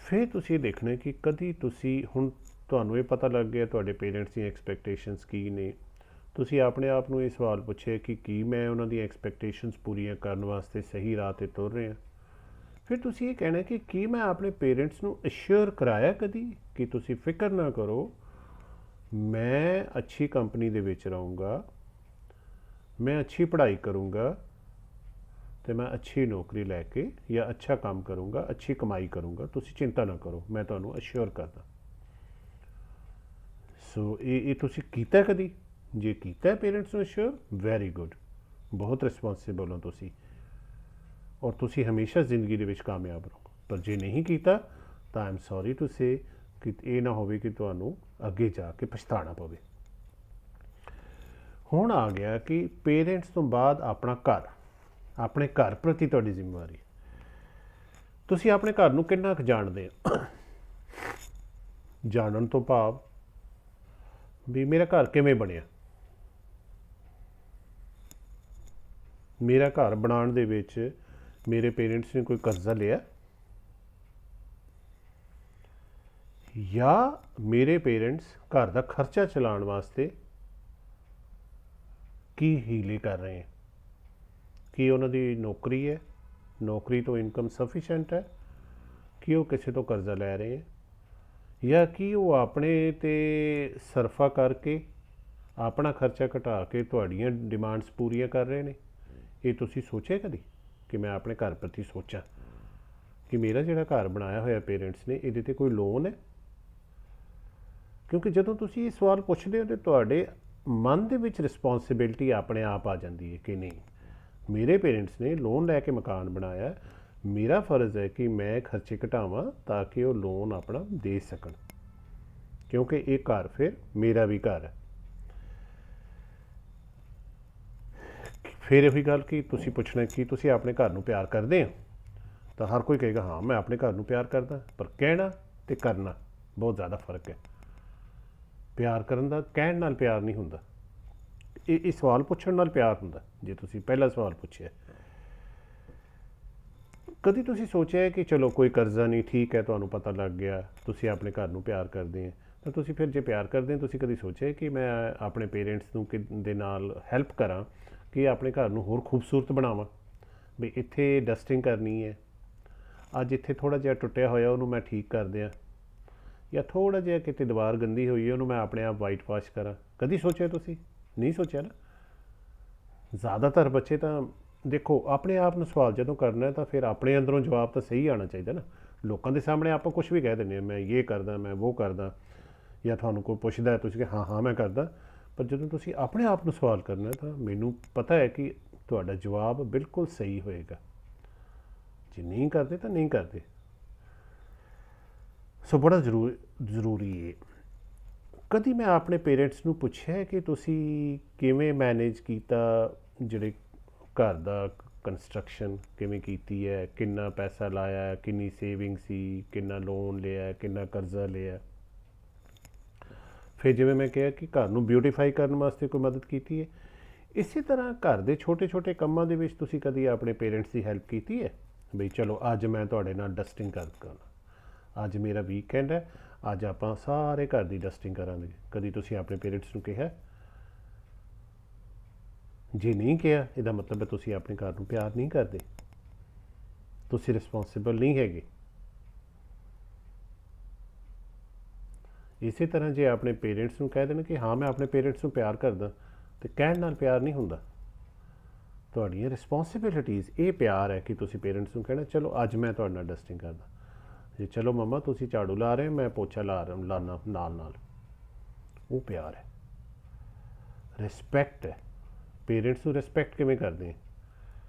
ਫਿਰ ਤੁਸੀਂ ਦੇਖਣਾ ਕਿ ਕਦੀ ਤੁਸੀਂ ਹੁਣ ਤੁਹਾਨੂੰ ਇਹ ਪਤਾ ਲੱਗ ਗਿਆ ਤੁਹਾਡੇ ਪੇਰੈਂਟਸ ਦੀਆਂ ਐਕਸਪੈਕਟੇਸ਼ਨਸ ਕੀ ਨੇ, ਤੁਸੀਂ ਆਪਣੇ ਆਪ ਨੂੰ ਇਹ ਸਵਾਲ ਪੁੱਛੇ ਕਿ ਕੀ ਮੈਂ ਉਹਨਾਂ ਦੀਆਂ ਐਕਸਪੈਕਟੇਸ਼ਨਸ ਪੂਰੀਆਂ ਕਰਨ ਵਾਸਤੇ ਸਹੀ ਰਾਹ 'ਤੇ ਤੁਰ ਰਿਹਾ। ਫਿਰ ਤੁਸੀਂ ਇਹ ਕਹਿਣਾ ਕਿ ਕੀ ਮੈਂ ਆਪਣੇ ਪੇਰੈਂਟਸ ਨੂੰ ਅਸ਼ੋਰ ਕਰਾਇਆ ਕਦੀ ਕਿ ਤੁਸੀਂ ਫਿਕਰ ਨਾ ਕਰੋ, ਮੈਂ ਅੱਛੀ ਕੰਪਨੀ ਦੇ ਵਿੱਚ ਰਹੂੰਗਾ, ਮੈਂ ਅੱਛੀ ਪੜ੍ਹਾਈ ਕਰੂੰਗਾ ਅਤੇ ਮੈਂ ਅੱਛੀ ਨੌਕਰੀ ਲੈ ਕੇ ਜਾਂ ਅੱਛਾ ਕੰਮ ਕਰੂੰਗਾ, ਅੱਛੀ ਕਮਾਈ ਕਰੂੰਗਾ, ਤੁਸੀਂ ਚਿੰਤਾ ਨਾ ਕਰੋ, ਮੈਂ ਤੁਹਾਨੂੰ ਅਸ਼ੋਰ ਕਰਦਾ। ਸੋ ਇਹ ਤੁਸੀਂ ਕੀਤਾ ਕਦੀ? ਜੇ ਕੀਤਾ ਪੇਰੈਂਟਸ ਨੂੰ ਅਸ਼ੋਰ, ਵੈਰੀ ਗੁੱਡ, ਬਹੁਤ ਰਿਸਪੋਂਸੀਬਲ ਹੋ ਤੁਸੀਂ, ਔਰ ਤੁਸੀਂ ਹਮੇਸ਼ਾ ਜ਼ਿੰਦਗੀ ਦੇ ਵਿੱਚ ਕਾਮਯਾਬ ਰਹੋ। ਪਰ ਜੇ ਨਹੀਂ ਕੀਤਾ ਤਾਂ I am sorry to say ਕਿ ਇਹ ਨਾ ਹੋਵੇ ਕਿ ਤੁਹਾਨੂੰ ਅੱਗੇ ਜਾ ਕੇ ਪਛਤਾਉਣਾ ਪਵੇ। ਹੁਣ ਆ ਗਿਆ ਕਿ ਪੇਰੈਂਟਸ ਤੋਂ ਬਾਅਦ ਆਪਣਾ ਘਰ, ਆਪਣੇ ਘਰ ਪ੍ਰਤੀ ਤੁਹਾਡੀ ਜ਼ਿੰਮੇਵਾਰੀ। ਤੁਸੀਂ ਆਪਣੇ ਘਰ ਨੂੰ ਕਿੰਨਾ ਕੁ ਜਾਣਦੇ ਹੋ? ਜਾਣਨ ਤੋਂ ਭਾਵ ਵੀ ਮੇਰਾ ਘਰ ਕਿਵੇਂ ਬਣਿਆ, ਮੇਰਾ ਘਰ ਬਣਾਉਣ ਦੇ ਵਿੱਚ ਮੇਰੇ ਪੇਰੈਂਟਸ ਨੇ ਕੋਈ ਕਰਜ਼ਾ ਲਿਆ, ਜਾਂ ਮੇਰੇ ਪੇਰੈਂਟਸ ਘਰ ਦਾ ਖਰਚਾ ਚਲਾਉਣ ਵਾਸਤੇ ਕੀ ਹੀਲੇ ਕਰ ਰਹੇ ਹੈ। ਕੀ ਉਹਨਾਂ ਦੀ ਨੌਕਰੀ ਹੈ, ਨੌਕਰੀ ਤੋਂ ਇਨਕਮ ਸਫੀਸ਼ੈਂਟ ਹੈ, ਕਿ ਉਹ ਕਿਸੇ ਤੋਂ ਕਰਜ਼ਾ ਲੈ ਰਹੇ ਹੈ, ਜਾਂ ਕੀ ਉਹ ਆਪਣੇ 'ਤੇ ਸਰਫਾ ਕਰਕੇ ਆਪਣਾ ਖਰਚਾ ਘਟਾ ਕੇ ਤੁਹਾਡੀਆਂ ਡਿਮਾਂਡਸ ਪੂਰੀਆਂ ਕਰ ਰਹੇ ਨੇ। ਇਹ ਤੁਸੀਂ ਸੋਚਿਆ ਕਦੀ ਕਿ ਮੈਂ ਆਪਣੇ ਘਰ ਪ੍ਰਤੀ ਸੋਚਾਂ ਕਿ ਮੇਰਾ ਜਿਹੜਾ ਘਰ ਬਣਾਇਆ ਹੋਇਆ ਪੇਰੈਂਟਸ ਨੇ ਇਹਦੇ 'ਤੇ ਕੋਈ ਲੋਨ ਹੈ? ਕਿਉਂਕਿ ਜਦੋਂ ਤੁਸੀਂ ਇਹ ਸਵਾਲ ਪੁੱਛਦੇ ਹੋ ਤਾਂ ਤੁਹਾਡੇ ਮਨ ਦੇ ਵਿੱਚ ਰਿਸਪੌਂਸਿਬਿਲਟੀ ਆਪਣੇ ਆਪ ਆ ਜਾਂਦੀ ਹੈ ਕਿ ਨਹੀਂ, ਮੇਰੇ ਪੇਰੈਂਟਸ ਨੇ ਲੋਨ ਲੈ ਕੇ ਮਕਾਨ ਬਣਾਇਆ, ਮੇਰਾ ਫਰਜ਼ ਹੈ ਕਿ ਮੈਂ ਖਰਚੇ ਘਟਾਵਾਂ ਤਾਂ ਕਿ ਉਹ ਲੋਨ ਆਪਣਾ ਦੇ ਸਕਣ, ਕਿਉਂਕਿ ਇਹ ਘਰ ਫਿਰ ਮੇਰਾ ਵੀ ਘਰ ਹੈ। ਫਿਰ ਇਹੀ ਗੱਲ ਕਿ ਤੁਸੀਂ ਪੁੱਛਣਾ ਕਿ ਤੁਸੀਂ ਆਪਣੇ ਘਰ ਨੂੰ ਪਿਆਰ ਕਰਦੇ ਹੋ, ਤਾਂ ਹਰ ਕੋਈ ਕਹੇਗਾ ਹਾਂ ਮੈਂ ਆਪਣੇ ਘਰ ਨੂੰ ਪਿਆਰ ਕਰਦਾ, ਪਰ ਕਹਿਣਾ ਅਤੇ ਕਰਨਾ ਬਹੁਤ ਜ਼ਿਆਦਾ ਫਰਕ ਹੈ। ਪਿਆਰ ਕਰਨ ਦਾ ਕਹਿਣ ਨਾਲ ਪਿਆਰ ਨਹੀਂ ਹੁੰਦਾ, ਇਹ ਸਵਾਲ ਪੁੱਛਣ ਨਾਲ ਪਿਆਰ ਹੁੰਦਾ। ਜੇ ਤੁਸੀਂ ਪਹਿਲਾ ਸਵਾਲ ਪੁੱਛਿਆ, ਕਦੀ ਤੁਸੀਂ ਸੋਚਿਆ ਕਿ ਚਲੋ ਕੋਈ ਕਰਜ਼ਾ ਨਹੀਂ, ਠੀਕ ਹੈ, ਤੁਹਾਨੂੰ ਪਤਾ ਲੱਗ ਗਿਆ ਤੁਸੀਂ ਆਪਣੇ ਘਰ ਨੂੰ ਪਿਆਰ ਕਰਦੇ ਹੋ, ਤਾਂ ਤੁਸੀਂ ਫਿਰ ਜੇ ਪਿਆਰ ਕਰਦੇ ਹੋ ਤੁਸੀਂ ਕਦੀ ਸੋਚਿਆ ਕਿ ਮੈਂ ਆਪਣੇ ਪੇਰੈਂਟਸ ਨੂੰ ਦੇ ਨਾਲ ਹੈਲਪ ਕਰਾਂ ਕਿ ਆਪਣੇ ਘਰ ਨੂੰ ਹੋਰ ਖੂਬਸੂਰਤ ਬਣਾਵਾਂ। ਵੀ ਇੱਥੇ ਡਸਟਿੰਗ ਕਰਨੀ ਹੈ, ਅੱਜ ਇੱਥੇ ਥੋੜ੍ਹਾ ਜਿਹਾ ਟੁੱਟਿਆ ਹੋਇਆ ਉਹਨੂੰ ਮੈਂ ਠੀਕ ਕਰ ਦਿਆਂ, ਜਾਂ ਥੋੜ੍ਹਾ ਜਿਹਾ ਕਿਤੇ ਦੀਵਾਰ ਗੰਦੀ ਹੋਈ ਹੈ ਉਹਨੂੰ ਮੈਂ ਆਪਣੇ ਆਪ ਵਾਈਟ ਵਾਸ਼ ਕਰਾਂ। ਕਦੀ ਸੋਚਿਆ ਤੁਸੀਂ? ਨਹੀਂ ਸੋਚਿਆ ਨਾ। ਜ਼ਿਆਦਾਤਰ ਬੱਚੇ ਤਾਂ ਦੇਖੋ ਆਪਣੇ ਆਪ ਨੂੰ ਸਵਾਲ ਜਦੋਂ ਕਰਨਾ ਤਾਂ ਫਿਰ ਆਪਣੇ ਅੰਦਰੋਂ ਜਵਾਬ ਤਾਂ ਸਹੀ ਆਉਣਾ ਚਾਹੀਦਾ ਨਾ। ਲੋਕਾਂ ਦੇ ਸਾਹਮਣੇ ਆਪਾਂ ਕੁਛ ਵੀ ਕਹਿ ਦਿੰਦੇ ਹਾਂ, ਮੈਂ ਇਹ ਕਰਦਾ, ਮੈਂ ਉਹ ਕਰਦਾ, ਜਾਂ ਤੁਹਾਨੂੰ ਕੋਈ ਪੁੱਛਦਾ ਤੁਸੀਂ ਕਿ ਹਾਂ ਹਾਂ ਮੈਂ ਕਰਦਾ, ਪਰ ਜਦੋਂ ਤੁਸੀਂ ਆਪਣੇ ਆਪ ਨੂੰ ਸਵਾਲ ਕਰਨਾ ਤਾਂ ਮੈਨੂੰ ਪਤਾ ਹੈ ਕਿ ਤੁਹਾਡਾ ਜਵਾਬ ਬਿਲਕੁਲ ਸਹੀ ਹੋਏਗਾ। ਜੇ ਨਹੀਂ ਕਰਦੇ ਤਾਂ ਨਹੀਂ ਕਰਦੇ। ਸੋ ਬੜਾ ਜ਼ਰੂਰੀ ਹੈ। ਕਦੀ ਮੈਂ ਆਪਣੇ ਪੇਰੈਂਟਸ ਨੂੰ ਪੁੱਛਿਆ ਕਿ ਤੁਸੀਂ ਕਿਵੇਂ ਮੈਨੇਜ ਕੀਤਾ, ਜਿਹੜੇ ਘਰ ਦਾ ਕੰਸਟਰਕਸ਼ਨ ਕਿਵੇਂ ਕੀਤੀ ਹੈ, ਕਿੰਨਾ ਪੈਸਾ ਲਾਇਆ, ਕਿੰਨੀ ਸੇਵਿੰਗ ਸੀ, ਕਿੰਨਾ ਲੋਨ ਲਿਆ, ਕਿੰਨਾ ਕਰਜ਼ਾ ਲਿਆ। ਫਿਰ ਜਿਵੇਂ ਮੈਂ ਕਿਹਾ ਕਿ ਘਰ ਨੂੰ ਬਿਊਟੀਫਾਈ ਕਰਨ ਵਾਸਤੇ ਕੋਈ ਮਦਦ ਕੀਤੀ ਹੈ, ਇਸੇ ਤਰ੍ਹਾਂ ਘਰ ਦੇ ਛੋਟੇ ਛੋਟੇ ਕੰਮਾਂ ਦੇ ਵਿੱਚ ਤੁਸੀਂ ਕਦੀ ਆਪਣੇ ਪੇਰੈਂਟਸ ਦੀ ਹੈਲਪ ਕੀਤੀ ਹੈ? ਬਈ ਚਲੋ ਅੱਜ ਮੈਂ ਤੁਹਾਡੇ ਨਾਲ ਡਸਟਿੰਗ ਕਰਾਂ, ਅੱਜ ਮੇਰਾ ਵੀਕਐਂਡ ਹੈ, ਅੱਜ ਆਪਾਂ ਸਾਰੇ ਘਰ ਦੀ ਡਸਟਿੰਗ ਕਰਾਂਗੇ। ਕਦੀ ਤੁਸੀਂ ਆਪਣੇ ਪੇਰੈਂਟਸ ਨੂੰ ਕਿਹਾ? ਜੇ ਨਹੀਂ ਕਿਹਾ ਇਹਦਾ ਮਤਲਬ ਹੈ ਤੁਸੀਂ ਆਪਣੇ ਘਰ ਨੂੰ ਪਿਆਰ ਨਹੀਂ ਕਰਦੇ, ਤੁਸੀਂ ਰਿਸਪੌਂਸਿਬਲ ਨਹੀਂ ਹੈਗੇ। ਇਸੇ ਤਰ੍ਹਾਂ ਜੇ ਆਪਣੇ ਪੇਰੈਂਟਸ ਨੂੰ ਕਹਿ ਦੇਣ ਕਿ ਹਾਂ ਮੈਂ ਆਪਣੇ ਪੇਰੈਂਟਸ ਨੂੰ ਪਿਆਰ ਕਰਦਾ, ਤੇ ਕਹਿਣ ਨਾਲ ਪਿਆਰ ਨਹੀਂ ਹੁੰਦਾ। ਤੁਹਾਡੀਆਂ ਰਿਸਪੌਂਸਿਬਿਲਿਟੀਜ਼ ਇਹ ਪਿਆਰ ਹੈ ਕਿ ਤੁਸੀਂ ਪੇਰੈਂਟਸ ਨੂੰ ਕਹਿਣਾ ਚਲੋ ਅੱਜ ਮੈਂ ਤੁਹਾਡੇ ਨਾਲ ਡਸਟਿੰਗ ਕਰਦਾ, ਜੇ ਚਲੋ ਮੰਮਾ ਤੁਸੀਂ ਝਾੜੂ ਲਾ ਰਹੇ ਮੈਂ ਪੋਚਾ ਲਾਣਾ ਨਾਲ ਨਾਲ, ਉਹ ਪਿਆਰ ਹੈ, ਰਿਸਪੈਕਟ ਹੈ। ਪੇਰੈਂਟਸ ਨੂੰ ਰਿਸਪੈਕਟ ਕਿਵੇਂ ਕਰਦੇ ਆ?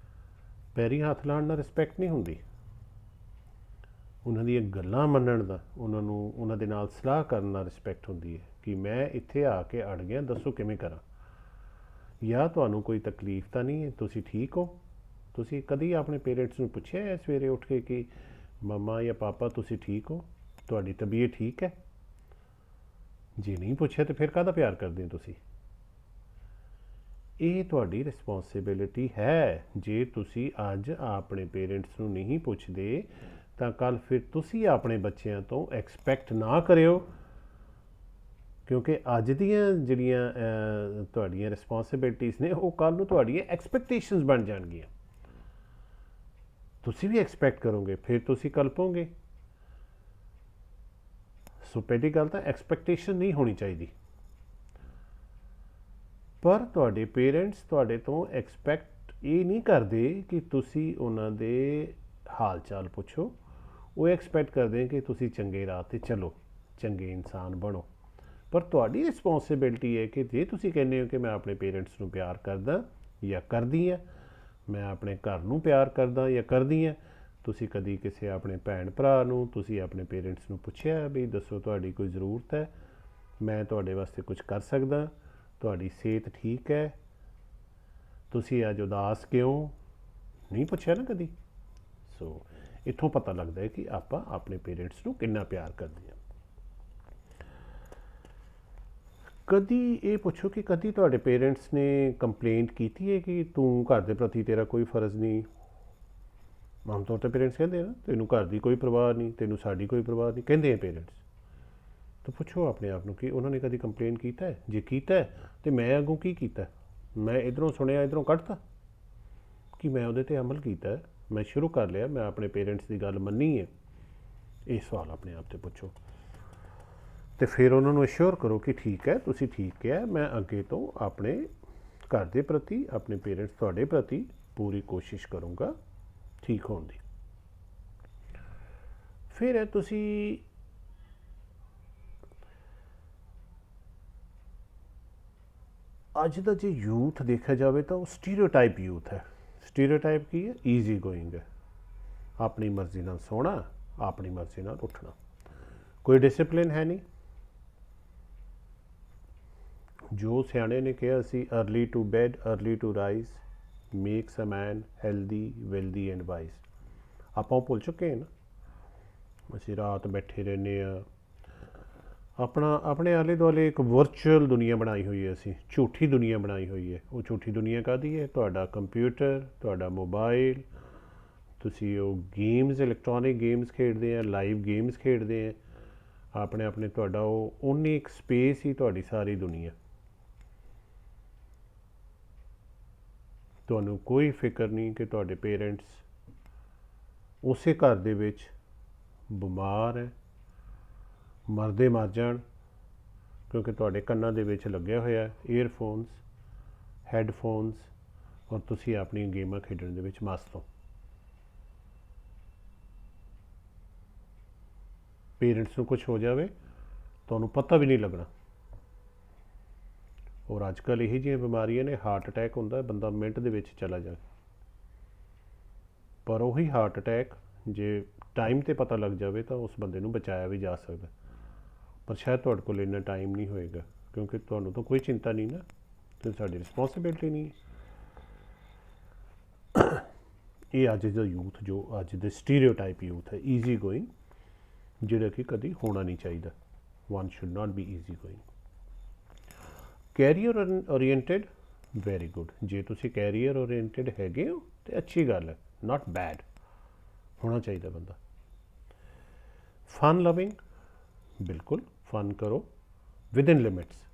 ਪੈਰੀਂ ਹੱਥ ਲਾਉਣ ਨਾਲ ਰਿਸਪੈਕਟ ਨਹੀਂ ਹੁੰਦੀ, ਉਹਨਾਂ ਦੀਆਂ ਗੱਲਾਂ ਮੰਨਣ ਦਾ, ਉਹਨਾਂ ਦੇ ਨਾਲ ਸਲਾਹ ਕਰਨ ਨਾਲ ਰਿਸਪੈਕਟ ਹੁੰਦੀ ਹੈ ਕਿ ਮੈਂ ਇੱਥੇ ਆ ਕੇ ਅੜ ਗਿਆ, ਦੱਸੋ ਕਿਵੇਂ ਕਰਾਂ। ਜਾਂ ਤੁਹਾਨੂੰ ਕੋਈ ਤਕਲੀਫ ਤਾਂ ਨਹੀਂ ਹੈ, ਤੁਸੀਂ ਠੀਕ ਹੋ। ਤੁਸੀਂ ਕਦੀ ਆਪਣੇ ਪੇਰੈਂਟਸ ਨੂੰ ਪੁੱਛਿਆ ਹੈ ਸਵੇਰੇ ਉੱਠ ਕੇ ਕਿ ਮੰਮਾ ਜਾਂ ਪਾਪਾ ਤੁਸੀਂ ਠੀਕ ਹੋ, ਤੁਹਾਡੀ ਤਬੀਅਤ ਠੀਕ ਹੈ? ਜੇ ਨਹੀਂ ਪੁੱਛਿਆ ਤਾਂ ਫਿਰ ਕਾਹਦਾ ਪਿਆਰ ਕਰਦੇ ਹੋ ਤੁਸੀਂ? ਇਹ ਤੁਹਾਡੀ ਰਿਸਪੌਂਸਿਬਿਲਿਟੀ ਹੈ। ਜੇ ਤੁਸੀਂ ਅੱਜ ਆਪਣੇ ਪੇਰੈਂਟਸ ਨੂੰ ਨਹੀਂ ਪੁੱਛਦੇ ਤਾਂ ਕੱਲ੍ਹ ਫਿਰ ਤੁਸੀਂ ਆਪਣੇ ਬੱਚਿਆਂ ਤੋਂ ਐਕਸਪੈਕਟ ਨਾ ਕਰਿਓ, ਕਿਉਂਕਿ ਅੱਜ ਦੀਆਂ ਜਿਹੜੀਆਂ ਤੁਹਾਡੀਆਂ ਰਿਸਪੌਂਸਿਬਿਲਿਟੀਜ਼ ਨੇ ਉਹ ਕੱਲ੍ਹ ਨੂੰ ਤੁਹਾਡੀਆਂ ਐਕਸਪੈਕਟੇਸ਼ਨਸ ਬਣ ਜਾਣਗੀਆਂ। ਤੁਸੀਂ ਵੀ ਐਕਸਪੈਕਟ ਕਰੋਗੇ, ਫਿਰ ਤੁਸੀਂ ਕਲਪੋਗੇ। ਸੋ ਪਹਿਲੀ ਗੱਲ ਤਾਂ ਐਕਸਪੈਕਟੇਸ਼ਨ ਨਹੀਂ ਹੋਣੀ ਚਾਹੀਦੀ, ਪਰ ਤੁਹਾਡੇ ਪੇਰੈਂਟਸ ਤੁਹਾਡੇ ਤੋਂ ਐਕਸਪੈਕਟ ਇਹ ਨਹੀਂ ਕਰਦੇ ਕਿ ਤੁਸੀਂ ਉਹਨਾਂ ਦੇ ਹਾਲ ਚਾਲ ਪੁੱਛੋ। ਉਹ ਐਕਸਪੈਕਟ ਕਰਦੇ ਕਿ ਤੁਸੀਂ ਚੰਗੇ ਰਾਹ 'ਤੇ ਚੱਲੋ, ਚੰਗੇ ਇਨਸਾਨ ਬਣੋ। ਪਰ ਤੁਹਾਡੀ ਰਿਸਪੌਂਸਿਬਿਲਿਟੀ ਹੈ ਕਿ ਜੇ ਤੁਸੀਂ ਕਹਿੰਦੇ ਹੋ ਕਿ ਮੈਂ ਆਪਣੇ ਪੇਰੈਂਟਸ ਨੂੰ ਪਿਆਰ ਕਰਦਾ ਜਾਂ ਕਰਦੀ ਹਾਂ, ਮੈਂ ਆਪਣੇ ਘਰ ਨੂੰ ਪਿਆਰ ਕਰਦਾ ਜਾਂ ਕਰਦੀ ਹਾਂ, ਤੁਸੀਂ ਕਦੀ ਕਿਸੇ ਆਪਣੇ ਭੈਣ ਭਰਾ ਨੂੰ, ਤੁਸੀਂ ਆਪਣੇ ਪੇਰੈਂਟਸ ਨੂੰ ਪੁੱਛਿਆ ਵੀ ਦੱਸੋ ਤੁਹਾਡੀ ਕੋਈ ਜ਼ਰੂਰਤ ਹੈ, ਮੈਂ ਤੁਹਾਡੇ ਵਾਸਤੇ ਕੁਝ ਕਰ ਸਕਦਾ, ਤੁਹਾਡੀ ਸਿਹਤ ਠੀਕ ਹੈ, ਤੁਸੀਂ ਅੱਜ ਉਦਾਸ ਕਿਉਂ? ਨਹੀਂ ਪੁੱਛਿਆ ਨਾ ਕਦੀ। ਸੋ ਇੱਥੋਂ ਪਤਾ ਲੱਗਦਾ ਹੈ ਕਿ ਆਪਾਂ ਆਪਣੇ ਪੇਰੈਂਟਸ ਨੂੰ ਕਿੰਨਾ ਪਿਆਰ ਕਰਦੇ ਹਾਂ। ਕਦੀ ਇਹ ਪੁੱਛੋ ਕਿ ਕਦੀ ਤੁਹਾਡੇ ਪੇਰੈਂਟਸ ਨੇ ਕੰਪਲੇਂਟ ਕੀਤੀ ਹੈ ਕਿ ਤੂੰ ਘਰ ਦੇ ਪ੍ਰਤੀ ਤੇਰਾ ਕੋਈ ਫਰਜ਼ ਨਹੀਂ? ਆਮ ਤੌਰ 'ਤੇ ਪੇਰੈਂਟਸ ਕਹਿੰਦੇ ਆ ਨਾ ਤੈਨੂੰ ਘਰ ਦੀ ਕੋਈ ਪਰਵਾਹ ਨਹੀਂ, ਤੈਨੂੰ ਸਾਡੀ ਕੋਈ ਪਰਵਾਹ ਨਹੀਂ, ਕਹਿੰਦੇ ਆ ਪੇਰੈਂਟਸ। ਤਾਂ ਪੁੱਛੋ ਆਪਣੇ ਆਪ ਨੂੰ ਕਿ ਉਹਨਾਂ ਨੇ ਕਦੀ ਕੰਪਲੇਂਟ ਕੀਤਾ ਹੈ? ਜੇ ਕੀਤਾ ਹੈ ਤਾਂ ਮੈਂ ਅੱਗੋਂ ਕੀ ਕੀਤਾ? ਮੈਂ ਇੱਧਰੋਂ ਸੁਣਿਆ ਇੱਧਰੋਂ ਕੱਢਤਾ ਕਿ ਮੈਂ ਉਹਦੇ 'ਤੇ ਅਮਲ ਕੀਤਾ, ਮੈਂ ਸ਼ੁਰੂ ਕਰ ਲਿਆ, ਮੈਂ ਆਪਣੇ ਪੇਰੈਂਟਸ ਦੀ ਗੱਲ ਮੰਨੀ ਹੈ? ਇਹ ਸਵਾਲ ਆਪਣੇ ਆਪ 'ਤੇ ਪੁੱਛੋ ਅਤੇ ਫਿਰ ਉਹਨਾਂ ਨੂੰ ਅਸ਼ੋਰ ਕਰੋ ਕਿ ਠੀਕ ਹੈ, ਤੁਸੀਂ ਠੀਕ ਕਿਹਾ, ਮੈਂ ਅੱਗੇ ਤੋਂ ਆਪਣੇ ਘਰ ਦੇ ਪ੍ਰਤੀ, ਆਪਣੇ ਪੇਰੈਂਟਸ ਤੁਹਾਡੇ ਪ੍ਰਤੀ ਪੂਰੀ ਕੋਸ਼ਿਸ਼ ਕਰੂੰਗਾ ਠੀਕ ਹੋਣ ਦੀ। ਫਿਰ ਹੈ ਤੁਸੀਂ ਅੱਜ ਦਾ ਜੇ ਯੂਥ ਦੇਖਿਆ ਜਾਵੇ ਤਾਂ ਉਹ ਸਟੀਰੀਓਟਾਈਪ ਯੂਥ ਹੈ। ਸਟੀਰੀਓਟਾਈਪ ਕੀ ਹੈ? ਈਜ਼ੀ ਗੋਇੰਗ ਹੈ, ਆਪਣੀ ਮਰਜ਼ੀ ਨਾਲ ਸੋਣਾ, ਆਪਣੀ ਮਰਜ਼ੀ ਨਾਲ ਉੱਠਣਾ, ਕੋਈ ਡਿਸਿਪਲਿਨ ਹੈ ਨਹੀਂ। ਜੋ ਸਿਆਣੇ ਨੇ ਕਿਹਾ ਸੀ, early to bed early to rise makes a man healthy wealthy and wise. ਆਪਾਂ ਉਹ ਭੁੱਲ ਚੁੱਕੇ ਹਾਂ ਨਾ। ਅਸੀਂ ਰਾਤ ਬੈਠੇ ਰਹਿੰਦੇ ਹਾਂ, ਆਪਣੇ ਆਲੇ ਦੁਆਲੇ ਇੱਕ ਵਰਚੁਅਲ ਦੁਨੀਆ ਬਣਾਈ ਹੋਈ ਹੈ, ਅਸੀਂ ਝੂਠੀ ਦੁਨੀਆ ਬਣਾਈ ਹੋਈ ਹੈ। ਉਹ ਝੂਠੀ ਦੁਨੀਆ ਕਾਹਦੀ ਹੈ? ਤੁਹਾਡਾ ਕੰਪਿਊਟਰ, ਤੁਹਾਡਾ ਮੋਬਾਈਲ, ਤੁਸੀਂ ਉਹ ਗੇਮਸ, ਇਲੈਕਟ੍ਰੋਨਿਕ ਗੇਮਸ ਖੇਡਦੇ ਆ, ਲਾਈਵ ਗੇਮਸ ਖੇਡਦੇ ਆ ਆਪਣੇ ਤੁਹਾਡਾ ਉਹ ਓਨੀ ਇੱਕ ਸਪੇਸ ਹੀ ਤੁਹਾਡੀ ਸਾਰੀ ਦੁਨੀਆ। ਤੁਹਾਨੂੰ ਕੋਈ ਫਿਕਰ ਨਹੀਂ ਕਿ ਤੁਹਾਡੇ ਪੇਰੈਂਟਸ ਉਸੇ ਘਰ ਦੇ ਵਿੱਚ ਬਿਮਾਰ ਹੈ, ਮਰਦੇ ਮਰ ਜਾਣ, ਕਿਉਂਕਿ ਤੁਹਾਡੇ ਕੰਨਾਂ ਦੇ ਵਿੱਚ ਲੱਗਿਆ ਹੋਇਆ ਈਅਰਫੋਨਸ, ਹੈੱਡਫੋਨਸ, ਔਰ ਤੁਸੀਂ ਆਪਣੀ ਗੇਮਾਂ ਖੇਡਣ ਦੇ ਵਿੱਚ ਮਸਤ ਹੋ। ਪੇਰੈਂਟਸ ਨੂੰ ਕੁਝ ਹੋ ਜਾਵੇ ਤੁਹਾਨੂੰ ਪਤਾ ਵੀ ਨਹੀਂ ਲੱਗਣਾ। ਔਰ ਅੱਜ ਕੱਲ੍ਹ ਇਹੋ ਜਿਹੀਆਂ ਬਿਮਾਰੀਆਂ ਨੇ, ਹਾਰਟ ਅਟੈਕ ਹੁੰਦਾ, ਬੰਦਾ ਮਿੰਟ ਦੇ ਵਿੱਚ ਚਲਾ ਜਾਏ। ਪਰ ਉਹੀ ਹਾਰਟ ਅਟੈਕ ਜੇ ਟਾਈਮ 'ਤੇ ਪਤਾ ਲੱਗ ਜਾਵੇ ਤਾਂ ਉਸ ਬੰਦੇ ਨੂੰ ਬਚਾਇਆ ਵੀ ਜਾ ਸਕਦਾ। ਪਰ ਸ਼ਾਇਦ ਤੁਹਾਡੇ ਕੋਲ ਇੰਨਾ ਟਾਈਮ ਨਹੀਂ ਹੋਏਗਾ, ਕਿਉਂਕਿ ਤੁਹਾਨੂੰ ਤਾਂ ਕੋਈ ਚਿੰਤਾ ਨਹੀਂ ਨਾ, ਤੇ ਸਾਡੀ ਰਿਸਪੌਂਸਿਬਿਲਿਟੀ ਨਹੀਂ। ਇਹ ਅੱਜ ਦਾ ਯੂਥ, ਜੋ ਅੱਜ ਦੇ ਸਟੀਰੀਓਟਾਈਪ ਯੂਥ ਹੈ, ਈਜ਼ੀ ਗੋਇੰਗ, ਜਿਹੜਾ ਕਿ ਕਦੀ ਹੋਣਾ ਨਹੀਂ ਚਾਹੀਦਾ। One should not be easy going. Career oriented, very good. ਜੇ ਤੁਸੀਂ ਕੈਰੀਅਰ ਓਰੀਐਂਟਡ ਹੈਗੇ ਹੋ ਤਾਂ ਅੱਛੀ ਗੱਲ ਹੈ, ਨਾਟ ਬੈਡ, ਹੋਣਾ ਚਾਹੀਦਾ ਬੰਦਾ। ਫਨ ਲਵਿੰਗ, ਬਿਲਕੁਲ ਫਨ ਕਰੋ ਵਿਦਿਨ ਲਿਮਿਟਸ।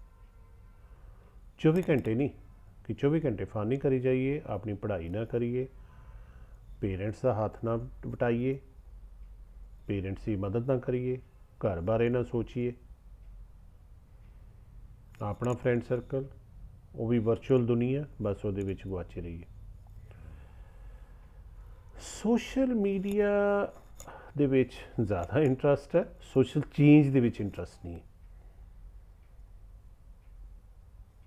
24 ਘੰਟੇ ਨਹੀਂ ਕਿ 24 ਘੰਟੇ ਫਨ ਨਹੀਂ ਕਰੀ ਜਾਈਏ, ਆਪਣੀ ਪੜ੍ਹਾਈ ਨਾ ਕਰੀਏ, ਪੇਰੈਂਟਸ ਦਾ ਹੱਥ ਨਾ ਵਟਾਈਏ, ਪੇਰੈਂਟਸ ਦੀ ਮਦਦ ਨਾ ਕਰੀਏ, ਘਰ ਬਾਰੇ ਨਾ ਸੋਚੀਏ। ਆਪਣਾ ਫਰੈਂਡ ਸਰਕਲ ਉਹ ਵੀ ਵਰਚੁਅਲ ਦੁਨੀਆ, ਬਸ ਉਹਦੇ ਵਿੱਚ ਗੁਆਚੇ ਰਹੀਏ। ਸੋਸ਼ਲ ਮੀਡੀਆ ਦੇ ਵਿੱਚ ਜ਼ਿਆਦਾ ਇੰਟਰਸਟ ਹੈ, ਸੋਸ਼ਲ ਚੇਂਜ ਦੇ ਵਿੱਚ ਇੰਟਰਸਟ ਨਹੀਂ ਹੈ।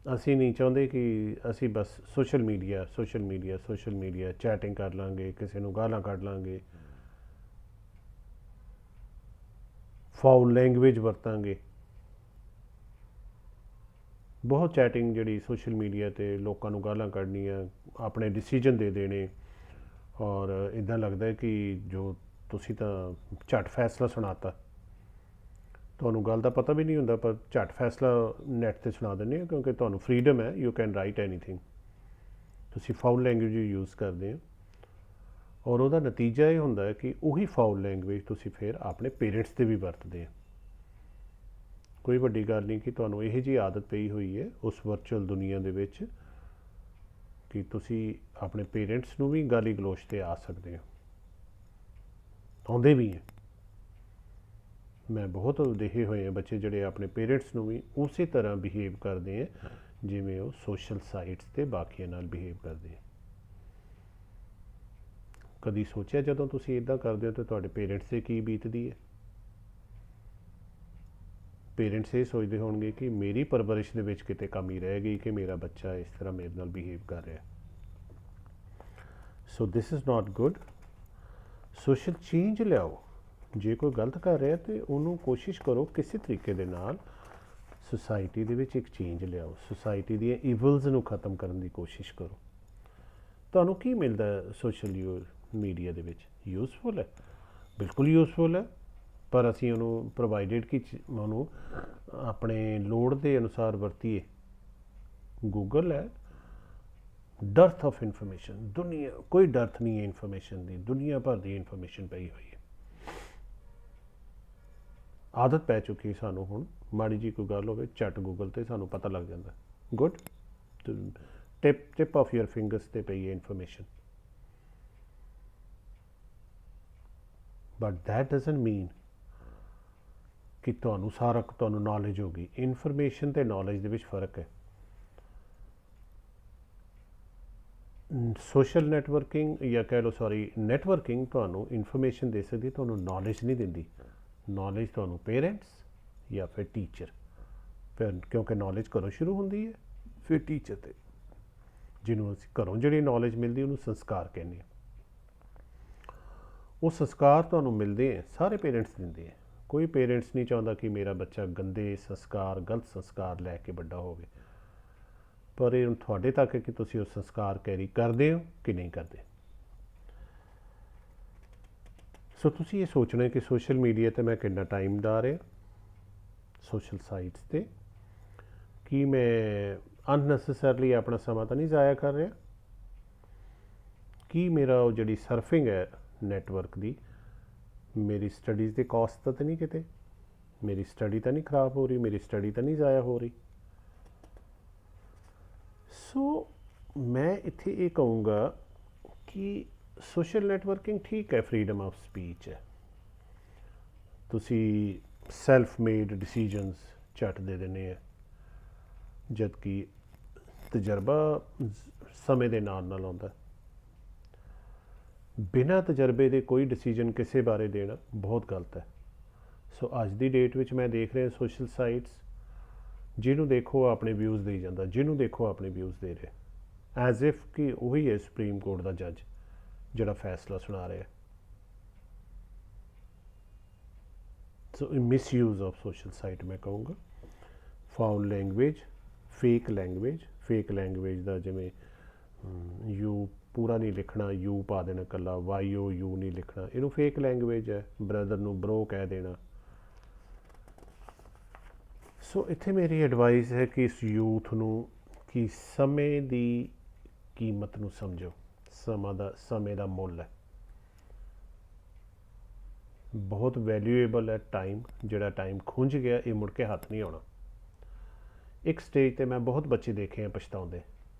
ਅਸੀਂ ਨਹੀਂ ਚਾਹੁੰਦੇ ਕਿ ਅਸੀਂ ਬਸ ਸੋਸ਼ਲ ਮੀਡੀਆ ਚੈਟਿੰਗ ਕਰ ਲਾਂਗੇ, ਕਿਸੇ ਨੂੰ ਗਾਲਾਂ ਕੱਢ ਲਾਂਗੇ, ਫਾਊਲ ਲੈਂਗੁਏਜ ਵਰਤਾਂਗੇ। ਬਹੁਤ ਚੈਟਿੰਗ ਜਿਹੜੀ ਸੋਸ਼ਲ ਮੀਡੀਆ ਤੇ ਲੋਕਾਂ ਨੂੰ ਗਾਲਾਂ ਕੱਢਣੀਆਂ, ਆਪਣੇ ਡਿਸੀਜਨ ਦੇ ਦੇਣੇ, ਔਰ ਇੱਦਾਂ ਲੱਗਦਾ ਹੈ ਕਿ ਜੋ ਤੁਸੀਂ ਤਾਂ ਝੱਟ ਫੈਸਲਾ ਸੁਣਾਤਾ, ਤੁਹਾਨੂੰ ਗੱਲ ਦਾ ਪਤਾ ਵੀ ਨਹੀਂ ਹੁੰਦਾ ਪਰ ਝੱਟ ਫੈਸਲਾ ਨੈੱਟ 'ਤੇ ਸੁਣਾ ਦਿੰਦੇ ਹੋ ਕਿਉਂਕਿ ਤੁਹਾਨੂੰ ਫਰੀडम ਹੈ, ਯੂ ਕੈਨ ਰਾਈਟ ਐਨੀਥਿੰਗ। ਤੁਸੀਂ ਫਾਊਲ ਲੈਂਗੁਏਜ ਯੂਜ਼ ਕਰਦੇ ਹੋ ਔਰ ਉਹਦਾ ਨਤੀਜਾ ਇਹ ਹੁੰਦਾ ਹੈ ਕਿ ਉਹੀ ਫਾਊਲ ਲੈਂਗੁਏਜ ਤੁਸੀਂ ਫਿਰ ਆਪਣੇ ਪੇਰੈਂਟਸ 'ਤੇ ਵੀ ਵਰਤਦੇ ਆ। ਕੋਈ ਵੱਡੀ ਗੱਲ ਨਹੀਂ ਕਿ ਤੁਹਾਨੂੰ ਇਹੋ ਜਿਹੀ ਆਦਤ ਪਈ ਹੋਈ ਹੈ ਉਸ ਵਰਚੁਅਲ ਦੁਨੀਆ ਦੇ ਵਿੱਚ ਕਿ ਤੁਸੀਂ ਆਪਣੇ ਪੇਰੈਂਟਸ ਨੂੰ ਵੀ ਗਾਲੀ ਗਲੋਚ 'ਤੇ ਆ ਸਕਦੇ ਹੋ, ਆਉਂਦੇ ਵੀ ਹੈ। ਮੈਂ ਬਹੁਤ ਦੇਖੇ ਹੋਏ ਆ ਬੱਚੇ ਜਿਹੜੇ ਆਪਣੇ ਪੇਰੈਂਟਸ ਨੂੰ ਵੀ ਉਸੇ ਤਰ੍ਹਾਂ ਬਿਹੇਵ ਕਰਦੇ ਆ ਜਿਵੇਂ ਉਹ ਸੋਸ਼ਲ ਸਾਈਟਸ 'ਤੇ ਬਾਕੀਆਂ ਨਾਲ ਬਿਹੇਵ ਕਰਦੇ ਆ। ਕਦੀ ਸੋਚਿਆ ਜਦੋਂ ਤੁਸੀਂ ਇੱਦਾਂ ਕਰਦੇ ਹੋ ਤਾਂ ਤੁਹਾਡੇ ਪੇਰੈਂਟਸ 'ਤੇ ਕੀ ਬੀਤਦੀ ਹੈ? ਪੇਰੈਂਟਸ ਇਹ ਸੋਚਦੇ ਹੋਣਗੇ ਕਿ ਮੇਰੀ ਪਰਵਰਿਸ਼ ਦੇ ਵਿੱਚ ਕਿਤੇ ਕਮੀ ਰਹਿ ਗਈ ਕਿ ਮੇਰਾ ਬੱਚਾ ਇਸ ਤਰ੍ਹਾਂ ਮੇਰੇ ਨਾਲ ਬਿਹੇਵ ਕਰ ਰਿਹਾ। So this is not good. Social change ਲਿਆਓ। ਜੇ ਕੋਈ ਗਲਤ ਕਰ ਰਿਹਾ ਤੇ ਉਹਨੂੰ ਕੋਸ਼ਿਸ਼ ਕਰੋ ਕਿਸੇ ਤਰੀਕੇ ਦੇ ਨਾਲ ਸੁਸਾਇਟੀ ਦੇ ਵਿੱਚ ਇੱਕ ਚੇਂਜ ਲਿਆਓ, ਸੁਸਾਇਟੀ ਦੀਆਂ ਈਵਲਸ ਨੂੰ ਖਤਮ ਕਰਨ ਦੀ ਕੋਸ਼ਿਸ਼ ਕਰੋ। ਤੁਹਾਨੂੰ ਕੀ ਮਿਲਦਾ ਸੋਸ਼ਲ ਮੀਡੀਆ ਦੇ ਵਿੱਚ? ਯੂਜ਼ਫੁਲ ਹੈ, ਬਿਲਕੁਲ ਯੂਜ਼ਫੁਲ ਹੈ, ਪਰ ਅਸੀਂ ਉਹਨੂੰ ਪ੍ਰੋਵਾਈਡਡ ਕਿ ਉਹਨੂੰ ਆਪਣੇ ਲੋੜ ਦੇ ਅਨੁਸਾਰ ਵਰਤੀਏ। ਗੂਗਲ ਹੈ, ਡਰਥ ਆਫ ਇਨਫੋਰਮੇਸ਼ਨ, ਦੁਨੀਆ ਕੋਈ ਡਰਥ ਨਹੀਂ ਹੈ ਇਨਫੋਰਮੇਸ਼ਨ ਦੀ, ਦੁਨੀਆ ਭਰ ਦੀ ਇਨਫੋਰਮੇਸ਼ਨ ਪਈ ਹੋਈ ਹੈ। ਆਦਤ ਪੈ ਚੁੱਕੀ ਸਾਨੂੰ, ਹੁਣ ਮਾੜੀ ਜੀ ਕੋਈ ਗੱਲ ਹੋਵੇ ਝੱਟ ਗੂਗਲ 'ਤੇ ਸਾਨੂੰ ਪਤਾ ਲੱਗ ਜਾਂਦਾ। Good, tip of your fingers 'ਤੇ ਪਈ ਹੈ ਇਨਫੋਰਮੇਸ਼ਨ। ਬਟ ਦੈਟ ਡਜ਼ਨਟ ਮੀਨ ਕਿ ਤੁਹਾਨੂੰ ਨੌਲੇਜ ਹੋ ਗਈ। ਇਨਫੋਰਮੇਸ਼ਨ ਅਤੇ ਨੌਲੇਜ ਦੇ ਵਿੱਚ ਫ਼ਰਕ ਹੈ। ਸੋਸ਼ਲ ਨੈਟਵਰਕਿੰਗ ਜਾਂ ਕਹਿ ਲਓ ਨੈਟਵਰਕਿੰਗ ਤੁਹਾਨੂੰ ਇਨਫੋਰਮੇਸ਼ਨ ਦੇ ਸਕਦੀ, ਤੁਹਾਨੂੰ ਨੌਲੇਜ ਨਹੀਂ ਦਿੰਦੀ। ਨੌਲੇਜ ਤੁਹਾਨੂੰ ਪੇਰੈਂਟਸ ਜਾਂ ਫਿਰ ਟੀਚਰ, ਫਿਰ ਕਿਉਂਕਿ ਨੌਲੇਜ ਘਰੋਂ ਸ਼ੁਰੂ ਹੁੰਦੀ ਹੈ, ਫਿਰ ਟੀਚਰ 'ਤੇ, ਜਿਹਨੂੰ ਅਸੀਂ ਘਰੋਂ ਜਿਹੜੀ ਨੌਲੇਜ ਮਿਲਦੀ ਉਹਨੂੰ ਸੰਸਕਾਰ ਕਹਿੰਦੇ ਹਾਂ। ਉਹ ਸੰਸਕਾਰ ਤੁਹਾਨੂੰ ਮਿਲਦੇ ਹੈ, ਸਾਰੇ ਪੇਰੈਂਟਸ ਦਿੰਦੇ ਹੈ। ਕੋਈ ਪੇਰੈਂਟਸ ਨਹੀਂ ਚਾਹੁੰਦਾ ਕਿ ਮੇਰਾ ਬੱਚਾ ਗੰਦੇ ਸੰਸਕਾਰ, ਗਲਤ ਸੰਸਕਾਰ ਲੈ ਕੇ ਵੱਡਾ ਹੋਵੇ, ਪਰ ਇਹ ਤੁਹਾਡੇ ਤੱਕ ਹੈ ਕਿ ਤੁਸੀਂ ਉਹ ਸੰਸਕਾਰ ਕੈਰੀ ਕਰਦੇ ਹੋ ਕਿ ਨਹੀਂ ਕਰਦੇ। ਸੋ ਤੁਸੀਂ ਇਹ ਸੋਚਣਾ ਕਿ ਸੋਸ਼ਲ ਮੀਡੀਆ 'ਤੇ ਮੈਂ ਕਿੰਨਾ ਟਾਈਮ ਲਾ ਰਿਹਾ, ਸੋਸ਼ਲ ਸਾਈਟਸ 'ਤੇ ਕੀ ਮੈਂ ਅਨਨੈਸੈਸਰਲੀ ਆਪਣਾ ਸਮਾਂ ਤਾਂ ਨਹੀਂ ਜ਼ਾਇਆ ਕਰ ਰਿਹਾ? ਕੀ ਮੇਰਾ ਉਹ ਜਿਹੜੀ ਸਰਫਿੰਗ ਹੈ ਨੈਟਵਰਕ ਦੀ, ਮੇਰੀ ਸਟੱਡੀਜ਼ ਦੇ ਕੋਸਟ ਤਾਂ ਨਹੀਂ ਕਿਤੇ, ਮੇਰੀ ਸਟੱਡੀ ਤਾਂ ਨਹੀਂ ਖਰਾਬ ਹੋ ਰਹੀ, ਮੇਰੀ ਸਟੱਡੀ ਤਾਂ ਨਹੀਂ ਜ਼ਾਇਆ ਹੋ ਰਹੀ? ਸੋ ਮੈਂ ਇੱਥੇ ਇਹ ਕਹੂੰਗਾ ਕਿ ਸੋਸ਼ਲ ਨੈਟਵਰਕਿੰਗ ਠੀਕ ਹੈ, ਫਰੀडम ਆਫ ਸਪੀਚ ਹੈ, ਤੁਸੀਂ ਸੈਲਫ ਮੇਡ ਡਿਸੀਜਨਸ ਝੱਟ ਦੇ ਦਿੰਦੇ ਆ, ਜਦਕਿ ਤਜਰਬਾ ਸਮੇਂ ਦੇ ਨਾਲ ਨਾਲ ਆਉਂਦਾ। ਬਿਨਾਂ ਤਜਰਬੇ ਦੇ ਕੋਈ ਡਿਸੀਜਨ ਕਿਸੇ ਬਾਰੇ ਦੇਣਾ ਬਹੁਤ ਗਲਤ ਹੈ। ਸੋ ਅੱਜ ਦੀ ਡੇਟ ਵਿੱਚ ਮੈਂ ਦੇਖ ਰਿਹਾ ਸੋਸ਼ਲ ਸਾਈਟਸ, ਜਿਹਨੂੰ ਦੇਖੋ ਆਪਣੇ ਵਿਊਜ਼ ਦੇਈ ਜਾਂਦਾ, ਜਿਹਨੂੰ ਦੇਖੋ ਆਪਣੇ ਵਿਊਜ਼ ਦੇ ਰਿਹਾ, ਐਜ਼ ਇਫ ਕਿ ਉਹੀ ਹੈ ਸੁਪਰੀਮ ਕੋਰਟ ਦਾ ਜੱਜ ਜਿਹੜਾ ਫੈਸਲਾ ਸੁਣਾ ਰਿਹਾ। ਸੋ ਮਿਸਯੂਜ਼ ਆਫ ਸੋਸ਼ਲ ਸਾਈਟ ਮੈਂ ਕਹੂੰਗਾ। ਫਾਊਲ ਲੈਂਗੁਏਜ, ਫੇਕ ਲੈਂਗੁਏਜ ਦਾ, ਜਿਵੇਂ ਯੂ ਪੂਰਾ ਨਹੀਂ ਲਿਖਣਾ, ਯੂ ਪਾ ਦੇਣਾ ਇਕੱਲਾ, YOU ਨਹੀਂ ਲਿਖਣਾ, ਇਹਨੂੰ ਫੇਕ ਲੈਂਗੁਏਜ ਹੈ। ਬ੍ਰਦਰ ਨੂੰ ਬਰੋ ਕਹਿ ਦੇਣਾ। ਸੋ ਇੱਥੇ ਮੇਰੀ ਐਡਵਾਈਸ ਹੈ ਕਿ ਇਸ ਯੂਥ ਨੂੰ ਕਿ ਸਮੇਂ ਦੀ ਕੀਮਤ ਨੂੰ ਸਮਝੋ। ਸਮੇਂ ਦਾ ਮੁੱਲ ਹੈ, ਬਹੁਤ ਵੈਲਿਊਏਬਲ ਹੈ ਟਾਈਮ। ਜਿਹੜਾ ਟਾਈਮ ਖੁੰਝ ਗਿਆ ਇਹ ਮੁੜ ਕੇ ਹੱਥ ਨਹੀਂ ਆਉਣਾ। ਇੱਕ ਸਟੇਜ 'ਤੇ ਮੈਂ ਬਹੁਤ ਬੱਚੇ ਦੇਖੇ ਆ ਪਛਤਾਉਂਦੇ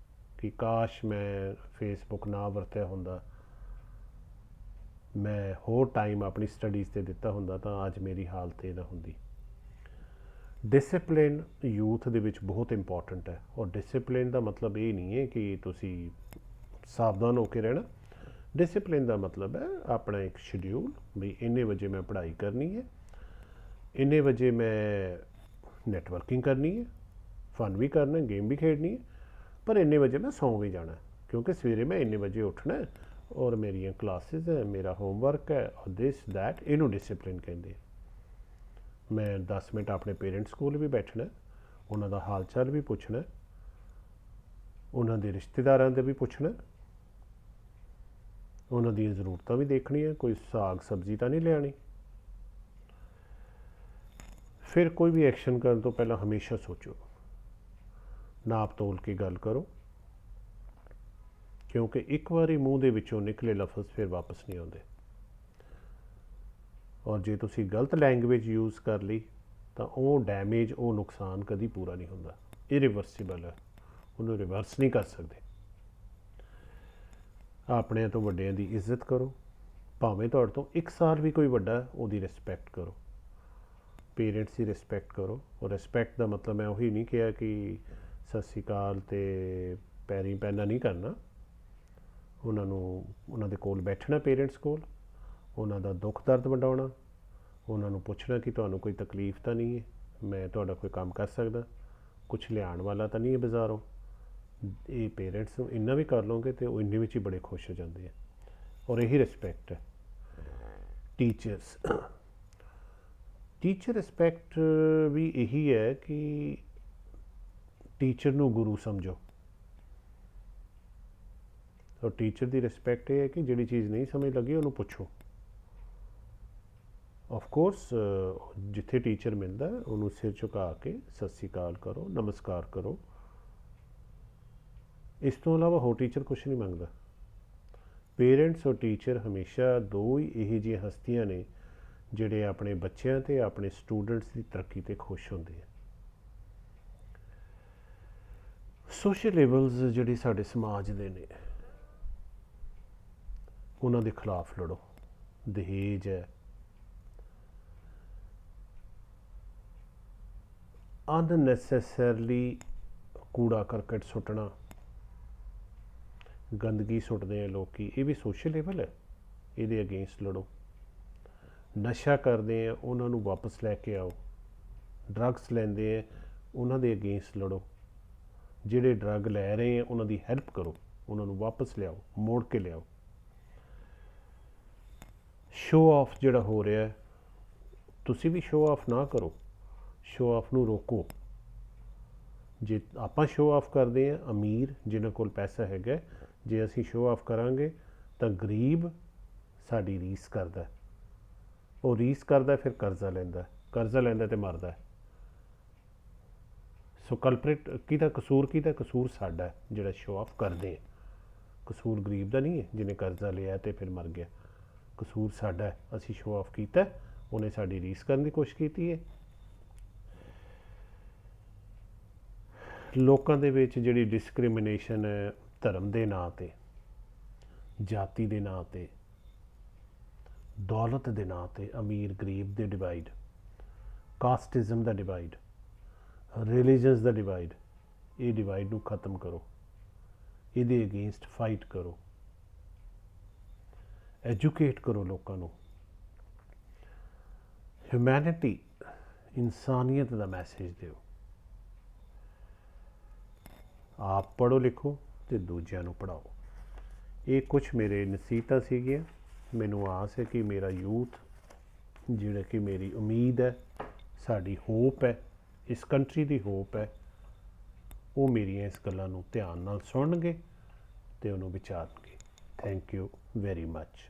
ਕਿ ਕਾਸ਼ ਮੈਂ ਫੇਸਬੁੱਕ ਨਾ ਵਰਤਿਆ ਹੁੰਦਾ, ਮੈਂ ਹੋਰ ਟਾਈਮ ਆਪਣੀ ਸਟੱਡੀਜ਼ 'ਤੇ ਦਿੱਤਾ ਹੁੰਦਾ ਤਾਂ ਅੱਜ ਮੇਰੀ ਹਾਲਤ ਇਹ ਨਾ ਹੁੰਦੀ। ਡਿਸਿਪਲਿਨ ਯੂਥ ਦੇ ਵਿੱਚ ਬਹੁਤ ਇੰਪੋਰਟੈਂਟ ਹੈ, ਔਰ ਡਿਸਿਪਲਿਨ ਦਾ ਮਤਲਬ ਇਹ ਨਹੀਂ ਹੈ ਕਿ ਤੁਸੀਂ ਸਾਵਧਾਨ ਹੋ ਕੇ ਰਹਿਣਾ। ਡਿਸਿਪਲਿਨ ਦਾ ਮਤਲਬ ਹੈ ਆਪਣਾ ਇੱਕ ਸ਼ਡਿਊਲ, ਵੀ ਇੰਨੇ ਵਜੇ ਮੈਂ ਪੜ੍ਹਾਈ ਕਰਨੀ ਹੈ, ਇੰਨੇ ਵਜੇ ਮੈਂ ਨੈਟਵਰਕਿੰਗ ਕਰਨੀ ਹੈ, ਫਨ ਵੀ ਕਰਨਾ, ਗੇਮ ਵੀ ਖੇਡਣੀ ਹੈ, ਪਰ ਇੰਨੇ ਵਜੇ ਮੈਂ ਸੌਂ ਵੀ ਜਾਣਾ ਕਿਉਂਕਿ ਸਵੇਰੇ ਮੈਂ ਇੰਨੇ ਵਜੇ ਉੱਠਣਾ ਔਰ ਮੇਰੀਆਂ ਕਲਾਸਿਸ ਹੈ, ਮੇਰਾ ਹੋਮਵਰਕ ਹੈ, ਔਰ ਦਿਸ ਦੈਟ। ਇਹਨੂੰ ਡਿਸਿਪਲਿਨ ਕਹਿੰਦੇ। ਮੈਂ 10 ਮਿੰਟ ਆਪਣੇ ਪੇਰੈਂਟਸ ਕੋਲ ਵੀ ਬੈਠਣਾ ਉਹਨਾਂ ਦਾ ਹਾਲ ਚਾਲ ਵੀ ਪੁੱਛਣਾ, ਉਹਨਾਂ ਦੇ ਰਿਸ਼ਤੇਦਾਰਾਂ ਦਾ ਵੀ ਪੁੱਛਣਾ, ਉਹਨਾਂ ਦੀਆਂ ਜ਼ਰੂਰਤਾਂ ਵੀ ਦੇਖਣੀਆਂ, ਕੋਈ ਸਾਗ ਸਬਜ਼ੀ ਤਾਂ ਨਹੀਂ ਲਿਆਣੀ। ਫਿਰ ਕੋਈ ਵੀ ਐਕਸ਼ਨ ਕਰਨ ਤੋਂ ਪਹਿਲਾਂ ਹਮੇਸ਼ਾ ਸੋਚੋ, ਨਾਪ ਤੋਲ ਕੇ ਗੱਲ ਕਰੋ, ਕਿਉਂਕਿ ਇੱਕ ਵਾਰੀ ਮੂੰਹ ਦੇ ਵਿੱਚੋਂ ਨਿਕਲੇ ਲਫ਼ਜ਼ ਫਿਰ ਵਾਪਸ ਨਹੀਂ ਆਉਂਦੇ। ਔਰ ਜੇ ਤੁਸੀਂ ਗਲਤ ਲੈਂਗੁਏਜ ਯੂਜ਼ ਕਰ ਲਈ ਤਾਂ ਉਹ ਡੈਮੇਜ, ਉਹ ਨੁਕਸਾਨ ਕਦੀ ਪੂਰਾ ਨਹੀਂ ਹੁੰਦਾ, ਇਰੀਵਰਸੀਬਲ ਹੈ, ਉਹਨੂੰ ਰਿਵਰਸ ਨਹੀਂ ਕਰ ਸਕਦੇ। ਆਪਣਿਆਂ ਤੋਂ ਵੱਡਿਆਂ ਦੀ ਇੱਜ਼ਤ ਕਰੋ, ਭਾਵੇਂ ਤੁਹਾਡੇ ਤੋਂ 1 ਸਾਲ ਵੀ ਕੋਈ ਵੱਡਾ, ਉਹਦੀ ਰਿਸਪੈਕਟ ਕਰੋ। ਪੇਰੈਂਟਸ ਦੀ ਰਿਸਪੈਕਟ ਕਰੋ। ਔਰ ਰਿਸਪੈਕਟ ਦਾ ਮਤਲਬ ਮੈਂ ਉਹੀ ਨਹੀਂ ਕਿਹਾ ਕਿ ਸਤਿ ਸ਼੍ਰੀ ਅਕਾਲ ਅਤੇ ਪੈਰੀਂ ਪੈਨਾ ਨਹੀਂ ਕਰਨਾ। ਉਹਨਾਂ ਨੂੰ, ਉਹਨਾਂ ਦੇ ਕੋਲ ਬੈਠਣਾ, ਪੇਰੈਂਟਸ ਕੋਲ, ਉਹਨਾਂ ਦਾ ਦੁੱਖ ਦਰਦ ਵੰਡਾਉਣਾ, ਉਹਨਾਂ ਨੂੰ ਪੁੱਛਣਾ ਕਿ ਤੁਹਾਨੂੰ ਕੋਈ ਤਕਲੀਫ ਤਾਂ ਨਹੀਂ ਹੈ, ਮੈਂ ਤੁਹਾਡਾ ਕੋਈ ਕੰਮ ਕਰ ਸਕਦਾ, ਕੁਛ ਲਿਆਉਣ ਵਾਲਾ ਤਾਂ ਨਹੀਂ ਹੈ ਬਾਜ਼ਾਰੋਂ। ਇਹ ਪੇਰੈਂਟਸ ਨੂੰ ਇੰਨਾ ਵੀ ਕਰ ਲਓਗੇ ਤੇ ਉਹ ਇੰਨੇ ਵਿੱਚ ਹੀ ਬੜੇ ਖੁਸ਼ ਹੋ ਜਾਂਦੇ ਆ। ਔਰ ਇਹੀ ਰਿਸਪੈਕਟ ਹੈ। ਟੀਚਰਸ, ਟੀਚਰ ਰਿਸਪੈਕਟ ਵੀ ਇਹੀ ਹੈ ਕਿ ਟੀਚਰ ਨੂੰ ਗੁਰੂ ਸਮਝੋ। ਔਰ ਟੀਚਰ ਦੀ ਰਿਸਪੈਕਟ ਇਹ ਹੈ ਕਿ ਜਿਹੜੀ ਚੀਜ਼ ਨਹੀਂ ਸਮਝ ਲੱਗੀ ਉਹਨੂੰ ਪੁੱਛੋ। ਆਫ ਕੋਰਸ ਜਿੱਥੇ ਟੀਚਰ ਮਿਲਦਾ ਉਹਨੂੰ ਸਿਰ ਝੁਕਾ ਕੇ ਸਤਿ ਸ਼੍ਰੀ ਅਕਾਲ ਕਰੋ, ਨਮਸਕਾਰ ਕਰੋ। ਇਸ ਤੋਂ ਇਲਾਵਾ ਹੋਰ ਟੀਚਰ ਕੁਛ ਨਹੀਂ ਮੰਗਦਾ। ਪੇਰੈਂਟਸ ਔਰ ਟੀਚਰ ਹਮੇਸ਼ਾ ਦੋ ਹੀ ਇਹੋ ਜਿਹੀਆਂ ਹਸਤੀਆਂ ਨੇ ਜਿਹੜੇ ਆਪਣੇ ਬੱਚਿਆਂ ਅਤੇ ਆਪਣੇ ਸਟੂਡੈਂਟਸ ਦੀ ਤਰੱਕੀ 'ਤੇ ਖੁਸ਼ ਹੁੰਦੇ ਆ। ਸੋਸ਼ਲ ਈਵਲਸ ਜਿਹੜੇ ਸਾਡੇ ਸਮਾਜ ਦੇ ਨੇ ਉਹਨਾਂ ਦੇ ਖਿਲਾਫ ਲੜੋ। ਦਹੇਜ ਹੈ, ਅਨਨੈਸੈਸਰਲੀ ਕੂੜਾ ਕਰਕਟ ਸੁੱਟਣਾ, ਗੰਦਗੀ ਸੁੱਟਦੇ ਆ ਲੋਕ, ਇਹ ਵੀ ਸੋਸ਼ਲ ਈਵਲ ਹੈ, ਇਹਦੇ ਅਗੇਂਸਟ ਲੜੋ। ਨਸ਼ਾ ਕਰਦੇ ਆ ਉਹਨਾਂ ਨੂੰ ਵਾਪਸ ਲੈ ਕੇ ਆਓ। ਡਰੱਗਸ ਲੈਂਦੇ ਆ ਉਹਨਾਂ ਦੇ ਅਗੇਂਸਟ ਲੜੋ। ਜਿਹੜੇ ਡਰੱਗ ਲੈ ਰਹੇ ਆ ਉਹਨਾਂ ਦੀ ਹੈਲਪ ਕਰੋ, ਉਹਨਾਂ ਨੂੰ ਵਾਪਸ ਲਿਆਓ, ਮੋੜ ਕੇ ਲਿਆਓ। ਸ਼ੋਅ ਆਫ ਜਿਹੜਾ ਹੋ ਰਿਹਾ, ਤੁਸੀਂ ਵੀ ਸ਼ੋਅ ਆਫ ਨਾ ਕਰੋ, ਸ਼ੋਅ ਆਫ ਨੂੰ ਰੋਕੋ। ਜੇ ਆਪਾਂ ਸ਼ੋਅ ਆਫ ਕਰਦੇ ਹਾਂ, ਅਮੀਰ ਜਿਨ੍ਹਾਂ ਕੋਲ ਪੈਸਾ ਹੈਗਾ, ਜੇ ਅਸੀਂ ਸ਼ੋਅ ਆਫ ਕਰਾਂਗੇ ਤਾਂ ਗਰੀਬ ਸਾਡੀ ਰੀਸ ਕਰਦਾ, ਉਹ ਰੀਸ ਕਰਦਾ, ਫਿਰ ਕਰਜ਼ਾ ਲੈਂਦਾ, ਕਰਜ਼ਾ ਲੈਂਦਾ ਅਤੇ ਮਰਦਾ। ਸੋ ਕਲਪ੍ਰਿਟ ਕਿਹਦਾ ਕਸੂਰ, ਕਿਹਦਾ ਕਸੂਰ ਸਾਡਾ ਜਿਹੜਾ ਸ਼ੋਅ ਆਫ ਕਰਦੇ ਹਾਂ। ਕਸੂਰ ਗਰੀਬ ਦਾ ਨਹੀਂ ਹੈ ਜਿਹਨੇ ਕਰਜ਼ਾ ਲਿਆ ਅਤੇ ਫਿਰ ਮਰ ਗਿਆ, ਕਸੂਰ ਸਾਡਾ, ਅਸੀਂ ਸ਼ੋਅ ਆਫ ਕੀਤਾ, ਉਹਨੇ ਸਾਡੀ ਰੀਸ ਕਰਨ ਦੀ ਕੋਸ਼ਿਸ਼ ਕੀਤੀ ਹੈ। ਲੋਕਾਂ ਦੇ ਵਿੱਚ ਜਿਹੜੀ ਡਿਸਕ੍ਰਿਮੀਨੇਸ਼ਨ ਹੈ ਧਰਮ ਦੇ ਨਾਂ 'ਤੇ, ਜਾਤੀ ਦੇ ਨਾਂ 'ਤੇ, ਦੌਲਤ ਦੇ ਨਾਂ 'ਤੇ, ਅਮੀਰ ਗਰੀਬ ਦੇ ਡਿਵਾਈਡ, ਕਾਸਟਿਜ਼ਮ ਦਾ ਡਿਵਾਈਡ, ਰਿਲੀਜਨਸ ਦਾ ਡਿਵਾਈਡ, ਇਹ ਡਿਵਾਈਡ ਨੂੰ ਖ਼ਤਮ ਕਰੋ, ਇਹਦੇ ਅਗੇਂਸਟ ਫਾਈਟ ਕਰੋ, ਐਜੂਕੇਟ ਕਰੋ ਲੋਕਾਂ ਨੂੰ। ਹਿਊਮੈਨਿਟੀ, ਇਨਸਾਨੀਅਤ ਦਾ ਮੈਸੇਜ ਦਿਓ। ਆਪ ਪੜ੍ਹੋ ਲਿਖੋ ਅਤੇ ਦੂਜਿਆਂ ਨੂੰ ਪੜ੍ਹਾਓ। ਇਹ ਕੁਛ ਮੇਰੇ ਨਸੀਹਤਾਂ ਸੀਗੀਆਂ। ਮੈਨੂੰ ਆਸ ਹੈ ਕਿ ਮੇਰਾ ਯੂਥ, ਜਿਹੜਾ ਕਿ ਮੇਰੀ ਉਮੀਦ ਹੈ, ਸਾਡੀ ਹੋਪ ਹੈ, ਇਸ ਕੰਟਰੀ ਦੀ ਹੋਪ ਹੈ, ਉਹ ਮੇਰੀਆਂ ਇਸ ਗੱਲਾਂ ਨੂੰ ਧਿਆਨ ਨਾਲ ਸੁਣਨਗੇ ਅਤੇ ਉਹਨੂੰ ਵਿਚਾਰਨਗੇ। Thank you very much.